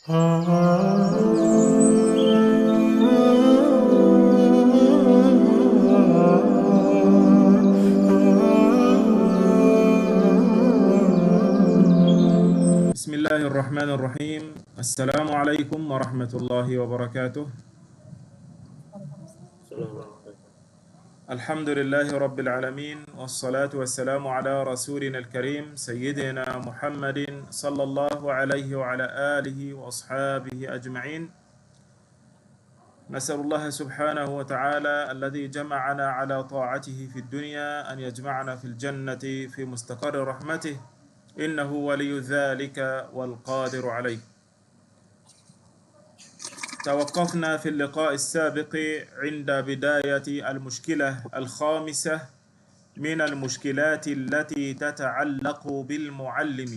بسم الله الرحمن الرحيم. السلام عليكم ورحمة الله وبركاته. الحمد لله رب العالمين، والصلاة والسلام على رسولنا الكريم سيدنا محمد صلى الله عليه وعلى آله وأصحابه أجمعين. نسأل الله سبحانه وتعالى الذي جمعنا على طاعته في الدنيا أن يجمعنا في الجنة في مستقر رحمته، إنه ولي ذلك والقادر عليه. توقفنا في اللقاء السابق عند بداية المشكلة الخامسة من المشكلات التي تتعلق بالمعلم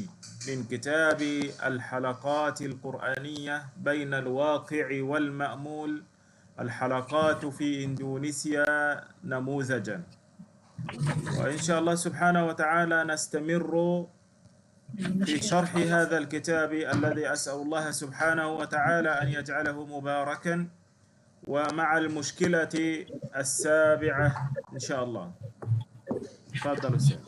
من كتاب الحلقات القرآنية بين الواقع والمأمول، الحلقات في إندونيسيا نموذجا. وإن شاء الله سبحانه وتعالى نستمر في شرح هذا الكتاب الذي أسأل الله سبحانه وتعالى أن يجعله مباركا، ومع المشكلة السابعة إن شاء الله. تفضل Ustaz.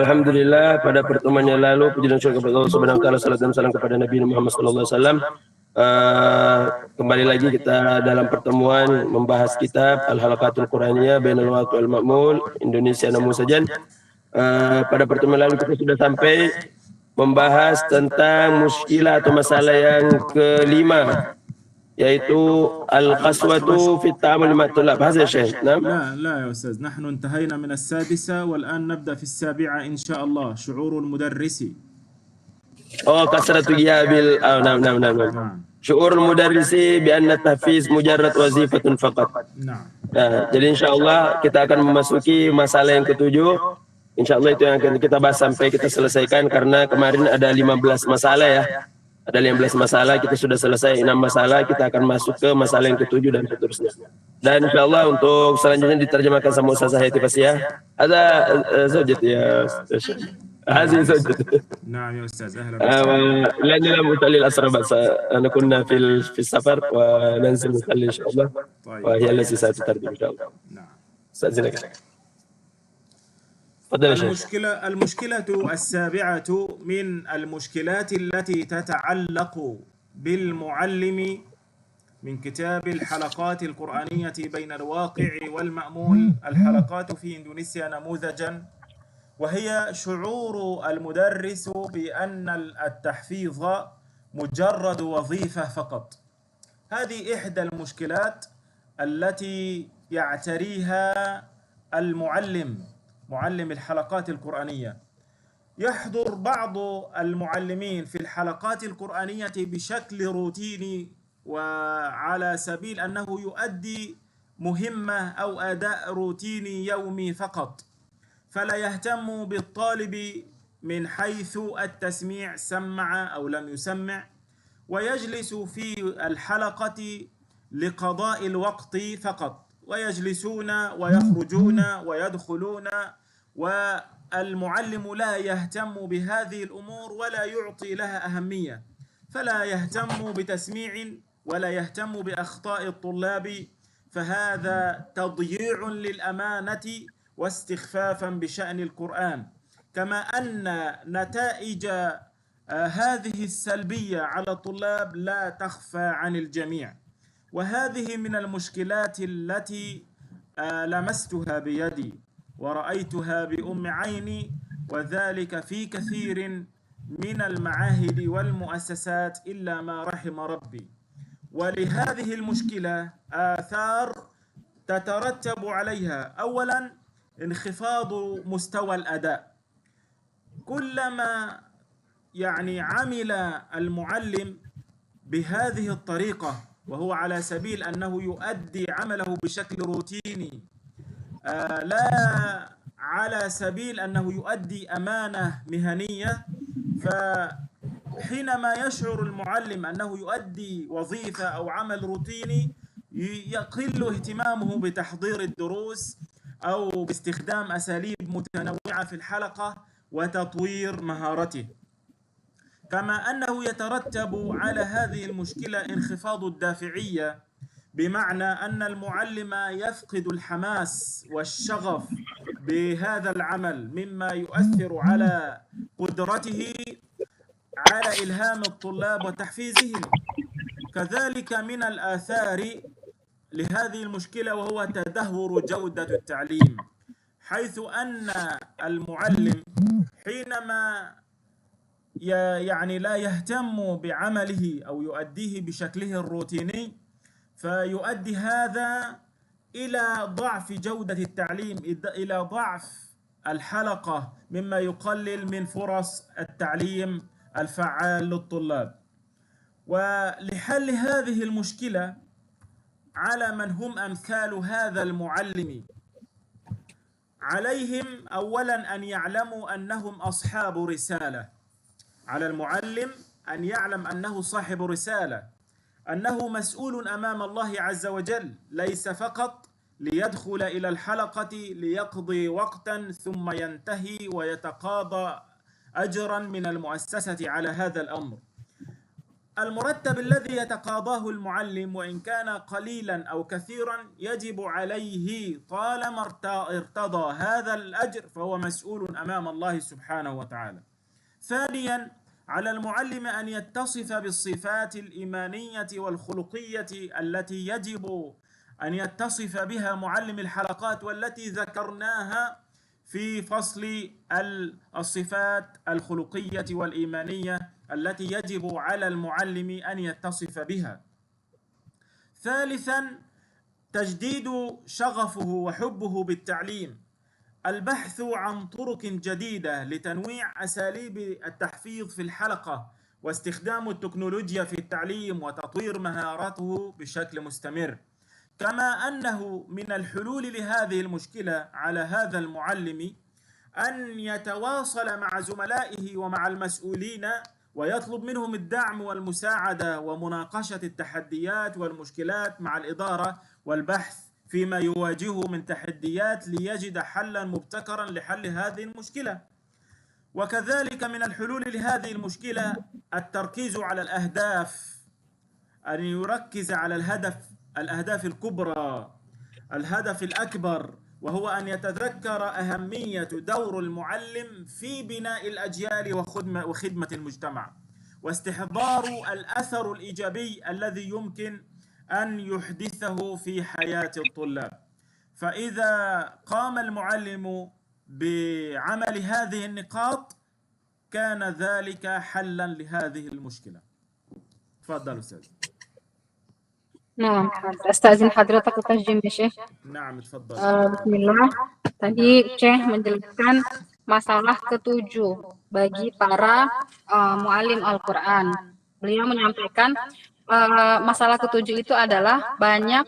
Alhamdulillah, pada pertemuan yang lalu puji dan syukur kepada Allah Subhanahu wa taala, salat dan salam kepada Nabi Muhammad sallallahu alaihi wasallam. Kembali lagi kita dalam pertemuan membahas kitab Al-Halaqatul Quraniyah Bainal Waqi' wal Ma'mul Indonesia Namusajan. Pada pertemuan lalu kita sudah sampai membahas tentang muskilah atau masalah yang kelima, yaitu al-qaswatu fi ta'amul ma'a tulab. Hadza syekh. لا يا أستاذ، نحن انتهينا من السادسة والآن نبدأ في السابعة إن شاء الله. شعور المدرس. kasratu giyabil. Naam. Syu'urul mudarrisi bi anna tahfiz mujarrad wazifatun faqat. Nah, Jadi insyaallah kita akan memasuki masalah yang ketujuh. Insyaallah itu yang akan kita bahas sampai kita selesaikan, karena kemarin ada 15 masalah ya. Ada 15 masalah, kita sudah selesai 6 masalah, kita akan masuk ke masalah yang ketujuh dan seterusnya. Dan insyaallah untuk selanjutnya diterjemahkan sama Ustazah Hayati Fasiyah. Ada zawjat ya Ustaz. هذه زوجتي. نعم يا أستاذ، أهلا وسهلا. لأننا نصلي العصر بس أنا كنا في السفر وننزل نصلي إن شاء الله. طيب. وهي التي ستترجم إن شاء الله. نعم. استأذنك. تفضل يا شيخ. المشكلة السابعة من المشكلات التي تتعلق بالمعلم من كتاب الحلقات القرآنية بين الواقع والمأمول، الحلقات في إندونيسيا نموذجا، وهي شعور المدرس بأن التحفيظ مجرد وظيفة فقط. هذه إحدى المشكلات التي يعتريها معلم الحلقات القرآنية. يحضر بعض المعلمين في الحلقات القرآنية بشكل روتيني وعلى سبيل أنه يؤدي مهمة أو أداء روتيني يومي فقط، فلا يهتم بالطالب من حيث التسميع، سمع أو لم يسمع، ويجلس في الحلقة لقضاء الوقت فقط، ويجلسون ويخرجون ويدخلون، والمعلم لا يهتم بهذه الأمور ولا يعطي لها أهمية، فلا يهتم بتسميع ولا يهتم بأخطاء الطلاب، فهذا تضييع للأمانة واستخفافا بشأن القرآن. كما أن نتائج هذه السلبية على الطلاب لا تخفى عن الجميع، وهذه من المشكلات التي لمستها بيدي ورأيتها بأم عيني، وذلك في كثير من المعاهد والمؤسسات إلا ما رحم ربي. ولهذه المشكلة آثار تترتب عليها: أولا انخفاض مستوى الأداء. كلما عمل المعلم بهذه الطريقة وهو على سبيل أنه يؤدي عمله بشكل روتيني، لا على سبيل أنه يؤدي أمانة مهنية، فحينما يشعر المعلم أنه يؤدي وظيفة أو عمل روتيني يقل اهتمامه بتحضير الدروس أو باستخدام أساليب متنوعة في الحلقة وتطوير مهارته. كما أنه يترتب على هذه المشكلة انخفاض الدافعية، بمعنى أن المعلم يفقد الحماس والشغف بهذا العمل، مما يؤثر على قدرته على إلهام الطلاب وتحفيزهم. كذلك من الآثار لهذه المشكلة وهو تدهور جودة التعليم، حيث أن المعلم حينما يعني لا يهتم بعمله أو يؤديه بشكله الروتيني، فيؤدي هذا إلى ضعف جودة التعليم، إلى ضعف الحلقة، مما يقلل من فرص التعليم الفعال للطلاب. ولحل هذه المشكلة على من هم أمثال هذا المعلم، عليهم أولا أن يعلموا أنهم أصحاب رسالة. على المعلم أن يعلم أنه صاحب رسالة، أنه مسؤول أمام الله عز وجل، ليس فقط ليدخل إلى الحلقة ليقضي وقتا ثم ينتهي ويتقاضى أجرا من المؤسسة على هذا الأمر. المرتب الذي يتقاضاه المعلم وإن كان قليلا أو كثيرا يجب عليه طالما ارتضى هذا الأجر فهو مسؤول أمام الله سبحانه وتعالى. ثانيا، على المعلم أن يتصف بالصفات الإيمانية والخلقية التي يجب أن يتصف بها معلم الحلقات، والتي ذكرناها في فصل الصفات الخلقية والإيمانية التي يجب على المعلم أن يتصف بها. ثالثا، تجديد شغفه وحبه بالتعليم، البحث عن طرق جديدة لتنويع أساليب التحفيظ في الحلقة، واستخدام التكنولوجيا في التعليم وتطوير مهاراته بشكل مستمر. كما أنه من الحلول لهذه المشكلة على هذا المعلم أن يتواصل مع زملائه ومع المسؤولين ويطلب منهم الدعم والمساعدة ومناقشة التحديات والمشكلات مع الإدارة، والبحث فيما يواجهه من تحديات ليجد حلا مبتكرا لحل هذه المشكلة. وكذلك من الحلول لهذه المشكلة التركيز على الأهداف، أن يركز على الأهداف الكبرى، الهدف الأكبر، وهو أن يتذكر أهمية دور المعلم في بناء الأجيال وخدمة المجتمع، واستحضار الأثر الإيجابي الذي يمكن أن يحدثه في حياة الطلاب. فإذا قام المعلم بعمل هذه النقاط كان ذلك حلا لهذه المشكلة. تفضل أستاذ. Nah, Astazin Hadratak Tajim ya Syekh. نعم تفضل. Bismillah. Tadi Syekh menjelaskan masalah ketujuh bagi para muallim Al-Quran. Beliau menyampaikan masalah ketujuh itu adalah banyak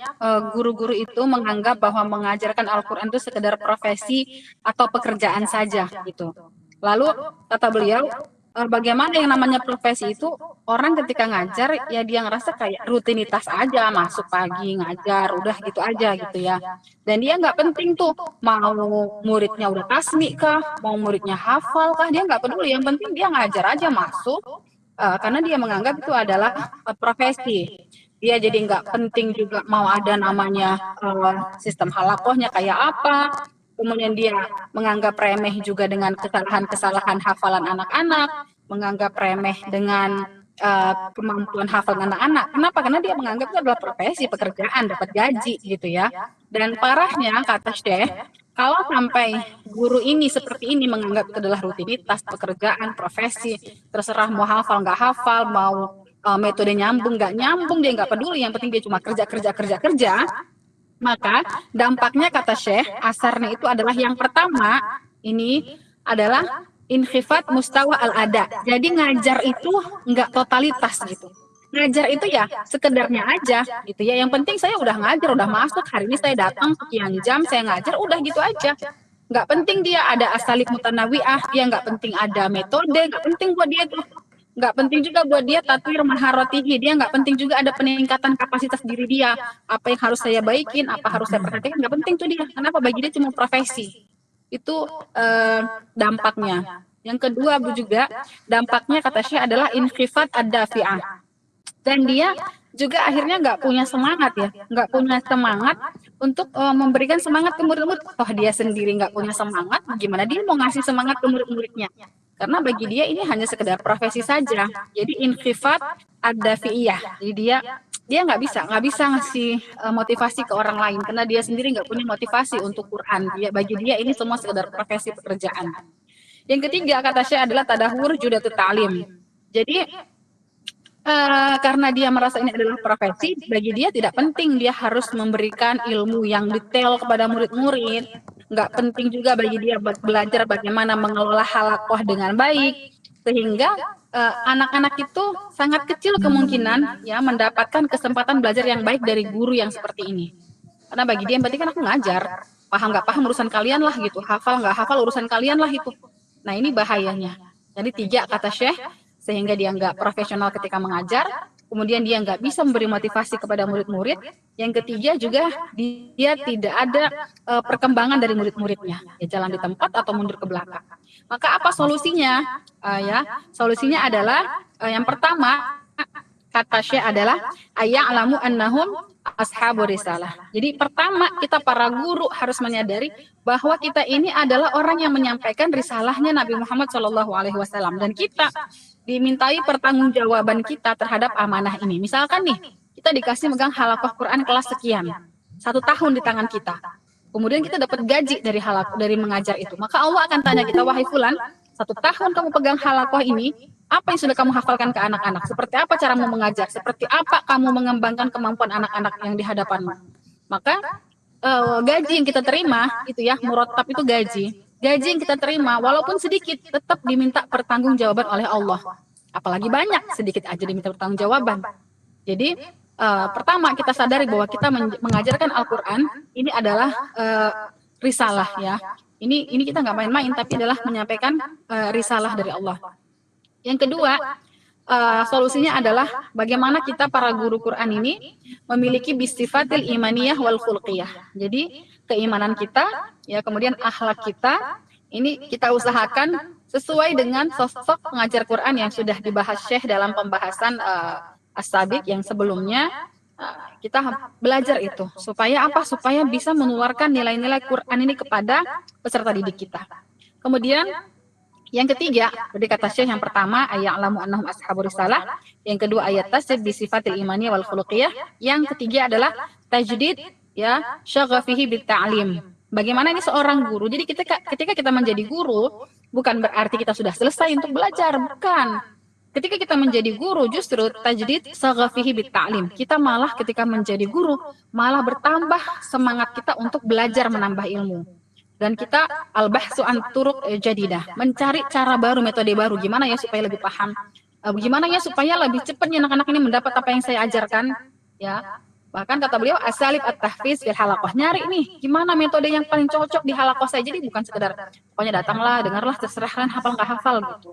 guru-guru itu menganggap bahwa mengajarkan Al-Quran itu sekedar profesi atau pekerjaan saja gitu. Lalu kata beliau, bagaimana yang namanya profesi itu, orang ketika ngajar ya dia ngerasa kayak rutinitas aja, masuk pagi ngajar udah gitu aja gitu ya, dan dia nggak penting tuh mau muridnya udah tasmi kah, mau muridnya hafal kah, dia nggak peduli, yang penting dia ngajar aja masuk, karena dia menganggap itu adalah profesi. Dia jadi nggak penting juga mau ada namanya sistem halakohnya kayak apa. Kemudian dia menganggap remeh juga dengan kesalahan-kesalahan hafalan anak-anak, menganggap remeh dengan kemampuan hafal anak-anak. Kenapa? Karena dia menganggap itu adalah profesi, pekerjaan, dapat gaji gitu ya. Dan parahnya kata Syekh, kalau sampai guru ini seperti ini menganggap itu adalah rutinitas, pekerjaan, profesi, terserah mau hafal nggak hafal, mau metode nyambung nggak nyambung, dia nggak peduli, yang penting dia cuma kerja, maka dampaknya kata Syekh, asarnya itu adalah yang pertama, ini adalah inkhifat mustawa al-ada. Jadi ngajar itu nggak totalitas gitu. Ngajar itu ya sekedarnya aja gitu ya. Yang penting saya udah ngajar, udah masuk, hari ini saya datang sekian jam, saya ngajar, udah gitu aja. Nggak penting dia ada asalib mutanawi'ah, dia nggak penting ada metode, nggak penting buat dia tuh. Nggak penting juga buat dia tatwir maharotihi, dia nggak penting juga ada peningkatan kapasitas diri dia, apa yang harus saya baikin, apa harus saya perhatikan, nggak penting tuh dia. Kenapa? Bagi dia cuma profesi. Itu dampaknya. Yang kedua juga dampaknya kata Syekh adalah inkhifat ad-dafi'ah. Dan dia juga akhirnya nggak punya semangat ya, nggak punya semangat untuk memberikan semangat ke murid-murid. Toh dia sendiri nggak punya semangat, gimana dia mau ngasih semangat ke murid-muridnya? Karena bagi dia ini hanya sekedar profesi saja. Jadi inkhifat ad-dafi'iyah. Jadi dia nggak bisa ngasih motivasi ke orang lain karena dia sendiri nggak punya motivasi untuk Quran. Bagi dia ini semua sekedar profesi pekerjaan. Yang ketiga kata Syekh adalah tadahur judatut ta'lim. Jadi karena dia merasa ini adalah profesi, bagi dia tidak penting dia harus memberikan ilmu yang detail kepada murid-murid. Nggak penting juga bagi dia belajar bagaimana mengelola halaqah dengan baik, sehingga anak-anak itu sangat kecil kemungkinan ya mendapatkan kesempatan belajar yang baik dari guru yang seperti ini. Karena bagi dia yang penting kan aku ngajar, paham nggak paham urusan kalian lah gitu, hafal nggak hafal urusan kalian lah itu. Nah ini bahayanya. Jadi 3 kata Syekh, sehingga dia nggak profesional ketika mengajar, kemudian dia nggak bisa memberi motivasi kepada murid-murid. Yang ketiga juga dia tidak ada perkembangan dari murid-muridnya, ya jalan di tempat atau mundur ke belakang. Maka apa solusinya? Solusinya adalah yang pertama kata Syekh adalah aya'lamu annahum ashabu risalah. Jadi pertama kita para guru harus menyadari bahwa kita ini adalah orang yang menyampaikan risalahnya Nabi Muhammad SAW dan kita dimintai pertanggungjawaban kita terhadap amanah ini. Misalkan nih, kita dikasih megang halaqah Quran kelas sekian, 1 tahun di tangan kita. Kemudian kita dapat gaji dari mengajar itu. Maka Allah akan tanya kita, wahai fulan, 1 tahun kamu pegang halaqah ini, apa yang sudah kamu hafalkan ke anak-anak? Seperti apa caramu mengajar? Seperti apa kamu mengembangkan kemampuan anak-anak yang di hadapanmu? Maka gaji yang kita terima itu ya, murattab itu gaji. Gaji yang kita terima walaupun sedikit tetap diminta pertanggungjawaban oleh Allah. Apalagi banyak, sedikit aja diminta pertanggungjawaban. Jadi pertama kita sadari bahwa kita mengajarkan Al-Qur'an ini adalah risalah ya. Ini kita nggak main-main tapi adalah menyampaikan risalah dari Allah. Yang kedua, solusinya adalah bagaimana kita para guru Quran ini memiliki bisifatil imaniyah wal khulqiyah. Jadi keimanan kita, ya kemudian akhlak kita, ini kita usahakan sesuai dengan sosok pengajar Quran yang sudah dibahas Syekh dalam pembahasan as-sabiq yang sebelumnya. Kita belajar itu supaya apa? Supaya bisa menularkan nilai-nilai Quran ini kepada peserta didik kita. Kemudian yang ketiga, jadi kata Syekh yang pertama aya'lamu annahum ashabur risalah, yang kedua ayat tasdid bi sifatil imaniyah wal khuluqiyah, yang ketiga adalah tajdid ya syaghafihi bit ta'lim. Bagaimana ini seorang guru? Jadi ketika kita menjadi guru bukan berarti kita sudah selesai untuk belajar, bukan. Ketika kita menjadi guru justru tajdid syaghafihi bit ta'lim. Kita malah ketika menjadi guru malah bertambah semangat kita untuk belajar menambah ilmu. Dan kita al-bahsu an turuq jadidah, mencari cara baru, metode baru, gimana ya supaya lebih paham, gimana ya supaya lebih cepat anak-anak ini mendapat apa yang saya ajarkan, ya. Bahkan kata beliau asalib at-tahfiz fil halaqah, nyari nih gimana metode yang paling cocok di halaqah saya. Jadi bukan sekedar pokoknya datanglah, dengarlah, terserah kalian hafal nggak hafal gitu.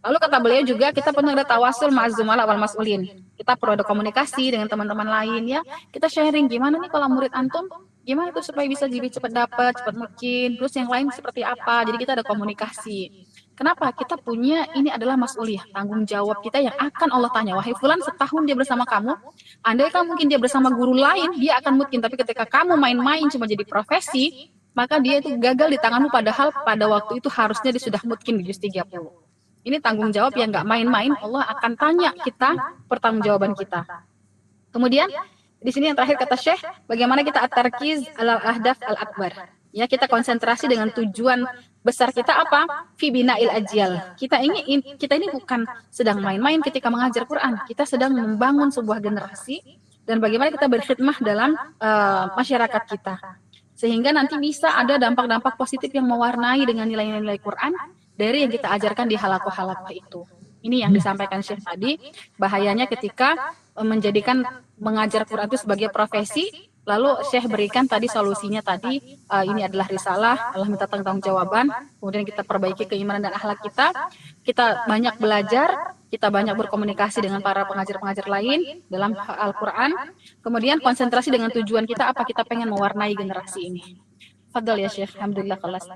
Lalu kata beliau juga kita perlu ada tawasul ma'az-zumala wal mas'ulin. Kita perlu ada komunikasi dengan teman-teman lain ya. Kita sharing gimana nih kalau murid antum gimana tuh supaya bisa lebih cepat dapat, cepat mungkin, terus yang lain seperti apa. Jadi kita ada komunikasi. Kenapa? Kita punya ini adalah mas'uliyah, tanggung jawab kita yang akan Allah tanya. Wahai fulan, setahun dia bersama kamu, andai kan mungkin dia bersama guru lain, dia akan mungkin. Tapi ketika kamu main-main cuma jadi profesi, maka dia itu gagal di tanganmu, padahal pada waktu itu harusnya dia sudah mungkin di juz 30. Ini tanggung jawab yang nggak main-main, Allah akan tanya kita pertanggungjawaban kita. Kemudian di sini yang terakhir kata Syekh, bagaimana kita at-tarkiz al-ahdaf al-akbar. Ya, kita konsentrasi dengan tujuan besar kita apa? Fi bina'il ajyal. Kita ini bukan sedang main-main ketika mengajar Quran. Kita sedang membangun sebuah generasi dan bagaimana kita berkhidmah dalam masyarakat kita. Sehingga nanti bisa ada dampak-dampak positif yang mewarnai dengan nilai-nilai Quran dari yang kita ajarkan di halaqah-halaqah itu. Ini yang disampaikan Syekh tadi, bahayanya ketika menjadikan mengajar Quran itu sebagai profesi, lalu Syekh berikan tadi solusinya tadi, ini adalah risalah, Allah minta tanggung-jawaban, kemudian kita perbaiki keimanan dan akhlak kita banyak belajar, kita banyak berkomunikasi dengan para pengajar-pengajar lain dalam Al-Quran, kemudian konsentrasi dengan tujuan kita apa, kita pengen mewarnai generasi ini. Fadhal ya Syekh, alhamdulillah kelas.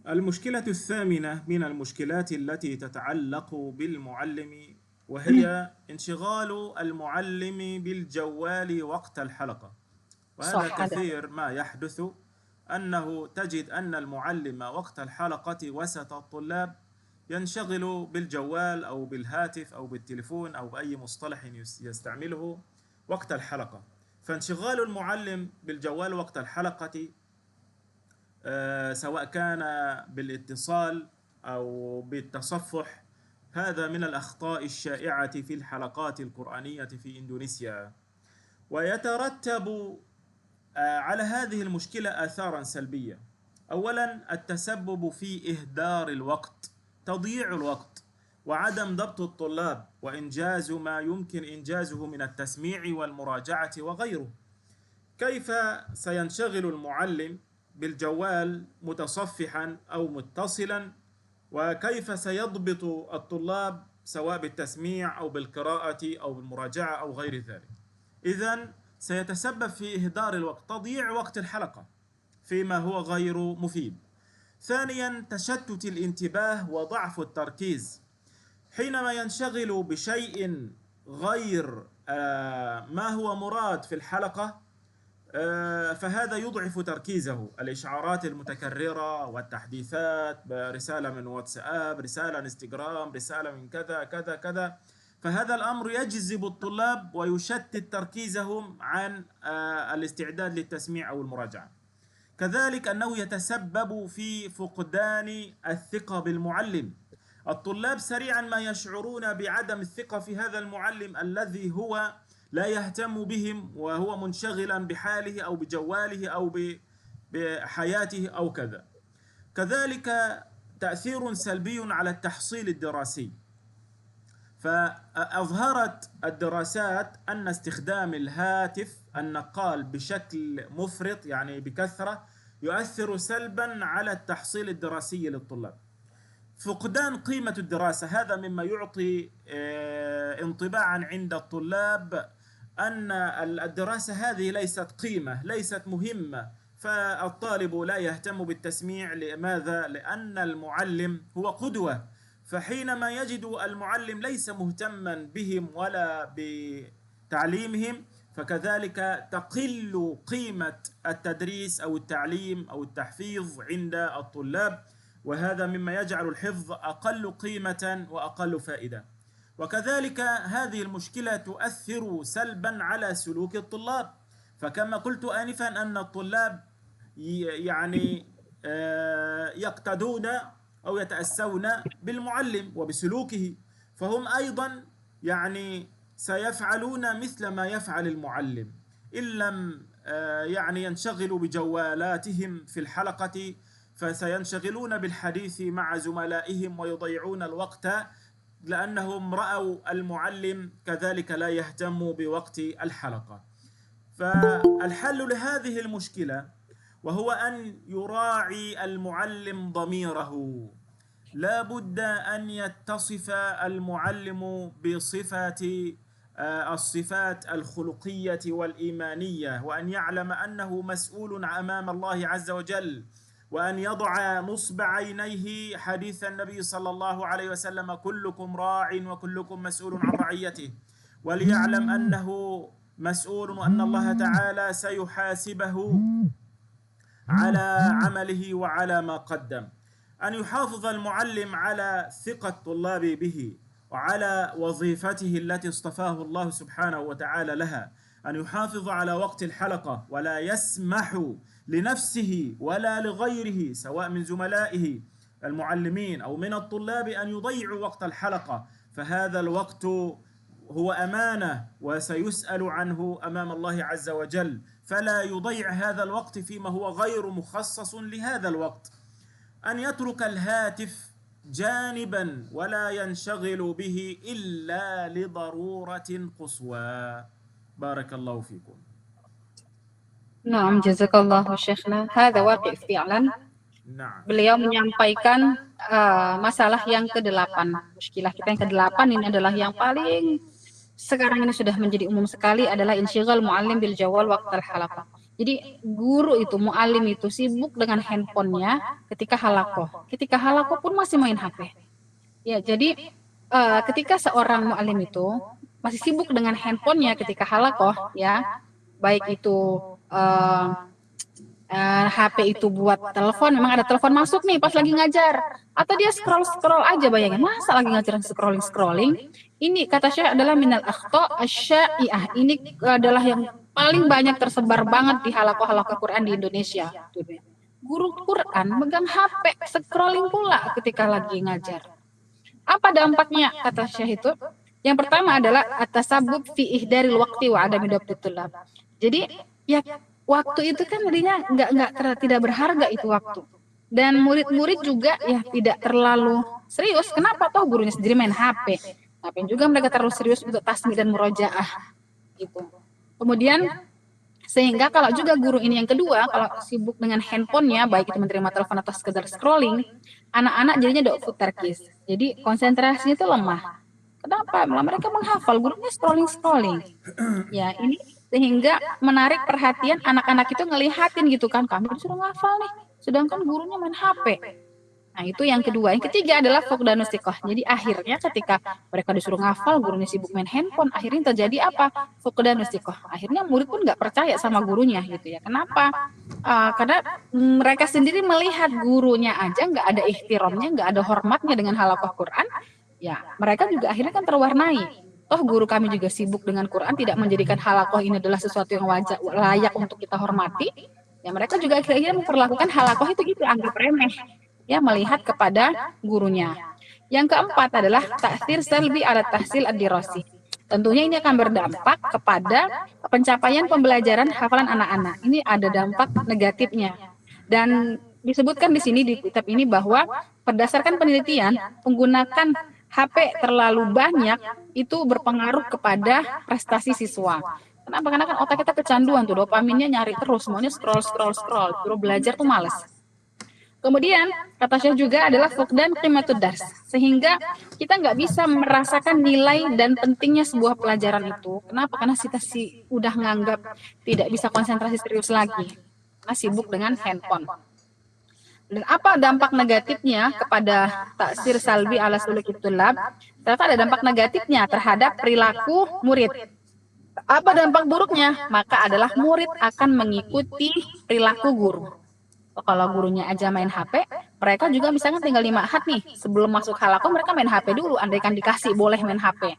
المشكلة الثامنة من المشكلات التي تتعلق بالمعلم وهي انشغال المعلم بالجوال وقت الحلقة. وهذا صح هذا. كثير ما يحدث، أنه تجد أن المعلم وقت الحلقة وسط الطلاب ينشغل بالجوال أو بالهاتف أو بالتليفون أو بأي مصطلح يستعمله وقت الحلقة. فانشغال المعلم بالجوال وقت الحلقة سواء كان بالاتصال أو بالتصفح، هذا من الأخطاء الشائعة في الحلقات القرآنية في إندونيسيا. ويترتب على هذه المشكلة آثارا سلبية. أولا، التسبب في إهدار الوقت، تضييع الوقت، وعدم ضبط الطلاب وإنجاز ما يمكن إنجازه من التسميع والمراجعة وغيره. كيف سينشغل المعلم بالجوال متصفحا أو متصلا، وكيف سيضبط الطلاب سواء بالتسميع أو بالقراءة أو بالمراجعة أو غير ذلك؟ إذن سيتسبب في إهدار الوقت، تضييع وقت الحلقة فيما هو غير مفيد. ثانيا، تشتت الانتباه وضعف التركيز. حينما ينشغل بشيء غير ما هو مراد في الحلقة، فهذا يضعف تركيزه. الإشعارات المتكررة والتحديثات، رسالة من واتساب، رسالة انستغرام، رسالة من كذا كذا كذا، فهذا الأمر يجذب الطلاب ويشتت تركيزهم عن الاستعداد للتسميع أو المراجعة. كذلك أنه يتسبب في فقدان الثقة بالمعلم. الطلاب سريعا ما يشعرون بعدم الثقة في هذا المعلم الذي هو لا يهتم بهم وهو منشغلا بحاله أو بجواله أو بحياته أو كذا. كذلك تأثير سلبي على التحصيل الدراسي. فأظهرت الدراسات أن استخدام الهاتف النقال بشكل مفرط، يعني بكثرة، يؤثر سلبا على التحصيل الدراسي للطلاب. فقدان قيمة الدراسة، هذا مما يعطي انطباعا عند الطلاب أن الدراسة هذه ليست قيمة، ليست مهمة، فالطالب لا يهتم بالتسميع. لماذا؟ لأن المعلم هو قدوة، فحينما يجد المعلم ليس مهتما بهم ولا بتعليمهم، فكذلك تقل قيمة التدريس أو التعليم أو التحفيظ عند الطلاب، وهذا مما يجعل الحفظ أقل قيمة وأقل فائدة. وكذلك هذه المشكلة تؤثر سلبا على سلوك الطلاب. فكما قلت آنفا أن الطلاب يعني يقتدون أو يتأسون بالمعلم وبسلوكه، فهم أيضا يعني سيفعلون مثل ما يفعل المعلم إن لم يعني ينشغلوا بجوالاتهم في الحلقة، فسينشغلون بالحديث مع زملائهم ويضيعون الوقت لأنهم رأوا المعلم كذلك لا يهتم بوقت الحلقة. فالحل لهذه المشكلة وهو أن يراعي المعلم ضميره. لا بد أن يتصف المعلم بصفة الصفات الخلقية والإيمانية، وأن يعلم أنه مسؤول أمام الله عز وجل، وأن يضع نصب عينيه حديث النبي صلى الله عليه وسلم: كلكم راع وكلكم مسؤول عن رعيته، وليعلم أنه مسؤول وأن الله تعالى سيحاسبه على عمله وعلى ما قدم. أن يحافظ المعلم على ثقة الطلاب به وعلى وظيفته التي اصطفاه الله سبحانه وتعالى لها. أن يحافظ على وقت الحلقة ولا يسمح لنفسه ولا لغيره سواء من زملائه المعلمين أو من الطلاب أن يضيعوا وقت الحلقة، فهذا الوقت هو أمانة وسيسأل عنه أمام الله عز وجل، فلا يضيع هذا الوقت فيما هو غير مخصص لهذا الوقت. أن يترك الهاتف جانبا ولا ينشغل به إلا لضرورة قصوى. بارك الله فيكم. Nah, jazakallahu syekhna. Hadza waqi' fi'lan. Beliau menyampaikan masalah yang ke-8. Muskilah kita yang ke-8 ini adalah yang paling sekarang ini sudah menjadi umum sekali, adalah insyighal muallim bil jawal waqtal halaqah. Jadi guru itu, mu'alim itu sibuk dengan handphonenya ketika halakoh. Ketika halakoh pun masih main HP. Ya, jadi ketika seorang mu'alim itu masih sibuk dengan handphonenya ketika halakoh, ya, baik itu HP itu buat telepon, memang ada telepon masuk nih pas lagi ngajar, atau dia scroll aja, bayangin masa lagi ngajar scrolling. Ini kata Syekh adalah minal akhta asya'iah. Ini adalah yang paling banyak tersebar banget di halakoh Quran di Indonesia. Guru Quran megang HP scrolling pula ketika lagi ngajar. Apa dampaknya kata Syekh itu? Yang pertama adalah at-tasabbub fi ihdaril waqti wa adami dabtitulab. Jadi ya waktu itu kan jadinya tidak berharga itu waktu. Dan murid-murid juga ya tidak terlalu serius. Kenapa toh gurunya sendiri main HP? Ngapain juga mereka terlalu serius untuk tasbih dan murojaah gitu. Kemudian sehingga kalau juga guru ini yang kedua, kalau sibuk dengan handphonenya, baik itu menerima telepon atau sekedar scrolling, anak-anak jadinya do'fut tarkis. Jadi konsentrasinya itu lemah. Kenapa? Malah mereka menghafal, gurunya scrolling. Ya, ini sehingga menarik perhatian anak-anak itu ngelihatin gitu kan, kami disuruh ngafal nih, sedangkan gurunya main HP. Nah, itu yang kedua. Yang ketiga adalah fuqdanus thiqah. Jadi akhirnya ketika mereka disuruh ngafal, gurunya sibuk main handphone, akhirnya terjadi apa? Fuqdanus thiqah. Akhirnya murid pun nggak percaya sama gurunya gitu ya. Kenapa? Karena mereka sendiri melihat gurunya aja nggak ada ihtiramnya, nggak ada hormatnya dengan halakoh Quran. Ya, mereka juga akhirnya kan terwarnai. Toh guru kami juga sibuk dengan Quran, tidak menjadikan halakoh ini adalah sesuatu yang layak untuk kita hormati. Ya, mereka juga akhirnya memperlakukan halakoh itu gitu, anggap remeh. Ya, melihat kepada gurunya. Yang keempat adalah ta'thir salbi ala tahsil ad-dirasi. Tentunya ini akan berdampak kepada pencapaian pembelajaran hafalan anak-anak. Ini ada dampak negatifnya. Dan disebutkan di sini di kitab ini bahwa berdasarkan penelitian, menggunakan HP terlalu banyak itu berpengaruh kepada prestasi siswa. Kenapa? Karena kan otak kita kecanduan tuh, dopaminnya nyari terus, maunya scroll. Terus belajar tuh males. Kemudian kata Syekh juga adalah fuqdan qimatud dars, sehingga kita nggak bisa merasakan nilai dan pentingnya sebuah pelajaran itu. Kenapa? Karena kita udah nganggap tidak bisa konsentrasi serius lagi, karena sibuk dengan handphone. Dan apa dampak negatifnya kepada taksir salbi ala sulukit tulab? Ternyata ada dampak negatifnya terhadap perilaku murid. Apa dampak buruknya? Maka adalah murid akan mengikuti perilaku guru. Kalau gurunya aja main HP, mereka juga misalnya tinggal 5 ahad nih, sebelum masuk halakoh mereka main HP dulu, andaikan dikasih boleh main HP.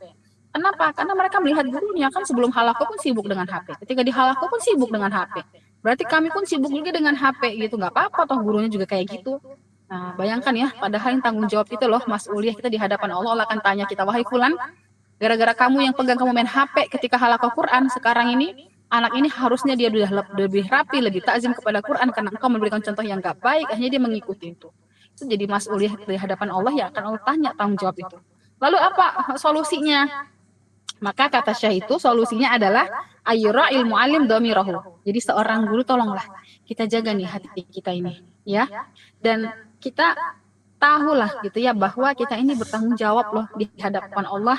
Kenapa? Karena mereka melihat gurunya kan sebelum halakoh pun sibuk dengan HP, ketika di halakoh pun sibuk dengan HP. Berarti kami pun sibuk juga dengan HP gitu, nggak apa-apa toh gurunya juga kayak gitu. Nah, bayangkan ya, padahal yang tanggung jawab itu loh, mas'uliyah kita di hadapan Allah akan tanya kita, wahai fulan, gara-gara kamu yang pegang kamu main HP ketika halakoh Quran, sekarang ini anak ini harusnya dia sudah lebih rapi, lebih takzim kepada Quran karena engkau memberikan contoh yang gak baik, akhirnya dia mengikuti itu. Itu jadi mas'uliyah di hadapan Allah yang akan Allah tanya tanggung jawab itu. Lalu apa solusinya? Maka kata Syekh itu solusinya adalah ayyura ilmu alim dhamirahu. Jadi seorang guru tolonglah kita jaga nih hati kita ini, ya. Dan kita tahulah gitu ya bahwa kita ini bertanggung jawab loh di hadapan Allah,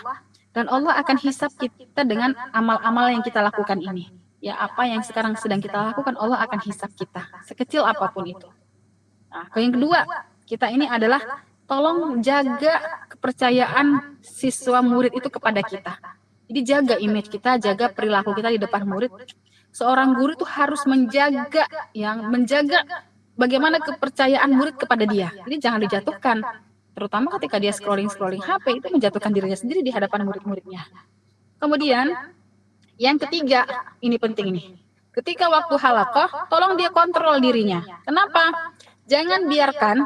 dan Allah akan hisab kita dengan amal-amal yang kita lakukan ini. Ya, apa yang sekarang sedang kita lakukan, Allah akan hisab kita, sekecil apapun itu. Nah, yang kedua, kita ini adalah tolong jaga kepercayaan siswa murid itu kepada kita. Jadi jaga image kita, jaga perilaku kita di depan murid. Seorang guru itu harus menjaga bagaimana kepercayaan murid kepada dia. Jadi jangan dijatuhkan, terutama ketika dia scrolling HP, itu menjatuhkan dirinya sendiri di hadapan murid-muridnya. Kemudian yang ketiga, ini penting nih. Ketika waktu halakoh, tolong dia kontrol dirinya. Kenapa? Jangan biarkan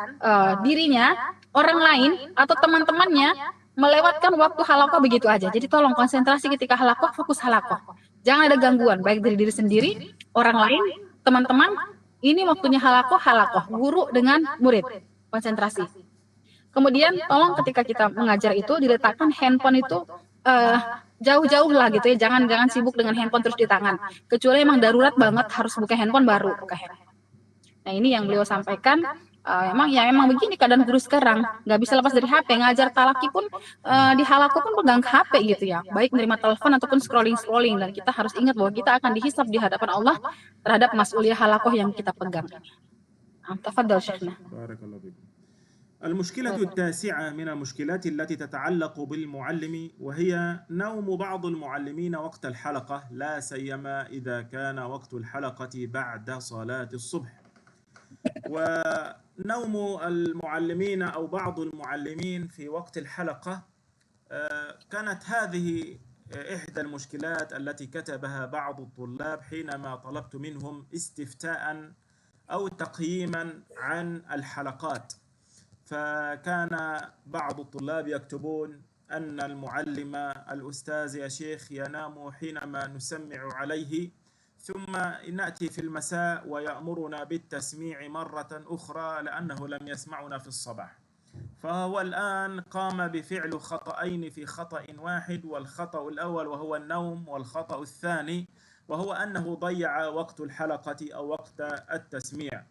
dirinya, orang lain, atau teman-temannya melewatkan waktu halakoh begitu aja. Jadi tolong konsentrasi ketika halakoh, fokus halakoh. Jangan ada gangguan, baik dari diri sendiri, orang lain, teman-teman. Ini waktunya halakoh, guru dengan murid. Konsentrasi. Kemudian tolong ketika kita mengajar itu, diletakkan handphone itu jauh-jauh lah gitu ya, jangan sibuk dengan handphone terus di tangan, kecuali emang darurat banget harus buka handphone baru buka handphone. Nah, ini yang beliau sampaikan, Emang begini keadaan guru sekarang, nggak bisa lepas dari HP. Ngajar talaki pun di halakoh pun pegang HP gitu ya, baik menerima telepon ataupun scrolling. Dan kita harus ingat bahwa kita akan dihisab di hadapan Allah terhadap mas'uliyah halakoh yang kita pegang. Tafadhal Syekhna. بارك الله فيكم. المشكلة التاسعة من المشكلات التي تتعلق بالمعلم وهي نوم بعض المعلمين وقت الحلقة، لا سيما إذا كان وقت الحلقة بعد صلاة الصبح. ونوم المعلمين أو بعض المعلمين في وقت الحلقة كانت هذه إحدى المشكلات التي كتبها بعض الطلاب حينما طلبت منهم استفتاء أو تقييما عن الحلقات. فكان بعض الطلاب يكتبون أن المعلم الأستاذ يا شيخ ينام حينما نسمع عليه، ثم نأتي في المساء ويأمرنا بالتسميع مرة أخرى لأنه لم يسمعنا في الصباح. فهو الآن قام بفعل خطأين في خطأ واحد، والخطأ الأول وهو النوم، والخطأ الثاني وهو أنه ضيع وقت الحلقة أو وقت التسميع.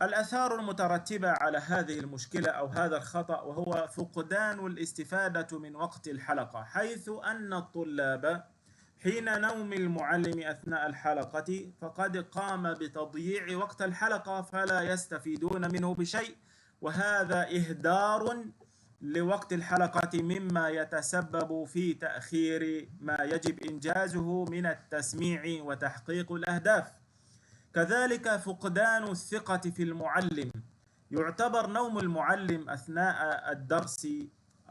الآثار المترتبة على هذه المشكلة أو هذا الخطأ وهو فقدان الاستفادة من وقت الحلقة، حيث أن الطلاب حين نوم المعلم أثناء الحلقة فقد قام بتضييع وقت الحلقة فلا يستفيدون منه بشيء، وهذا إهدار لوقت الحلقة مما يتسبب في تأخير ما يجب إنجازه من التسميع وتحقيق الأهداف. كذلك فقدان الثقة في المعلم، يعتبر نوم المعلم أثناء الدرس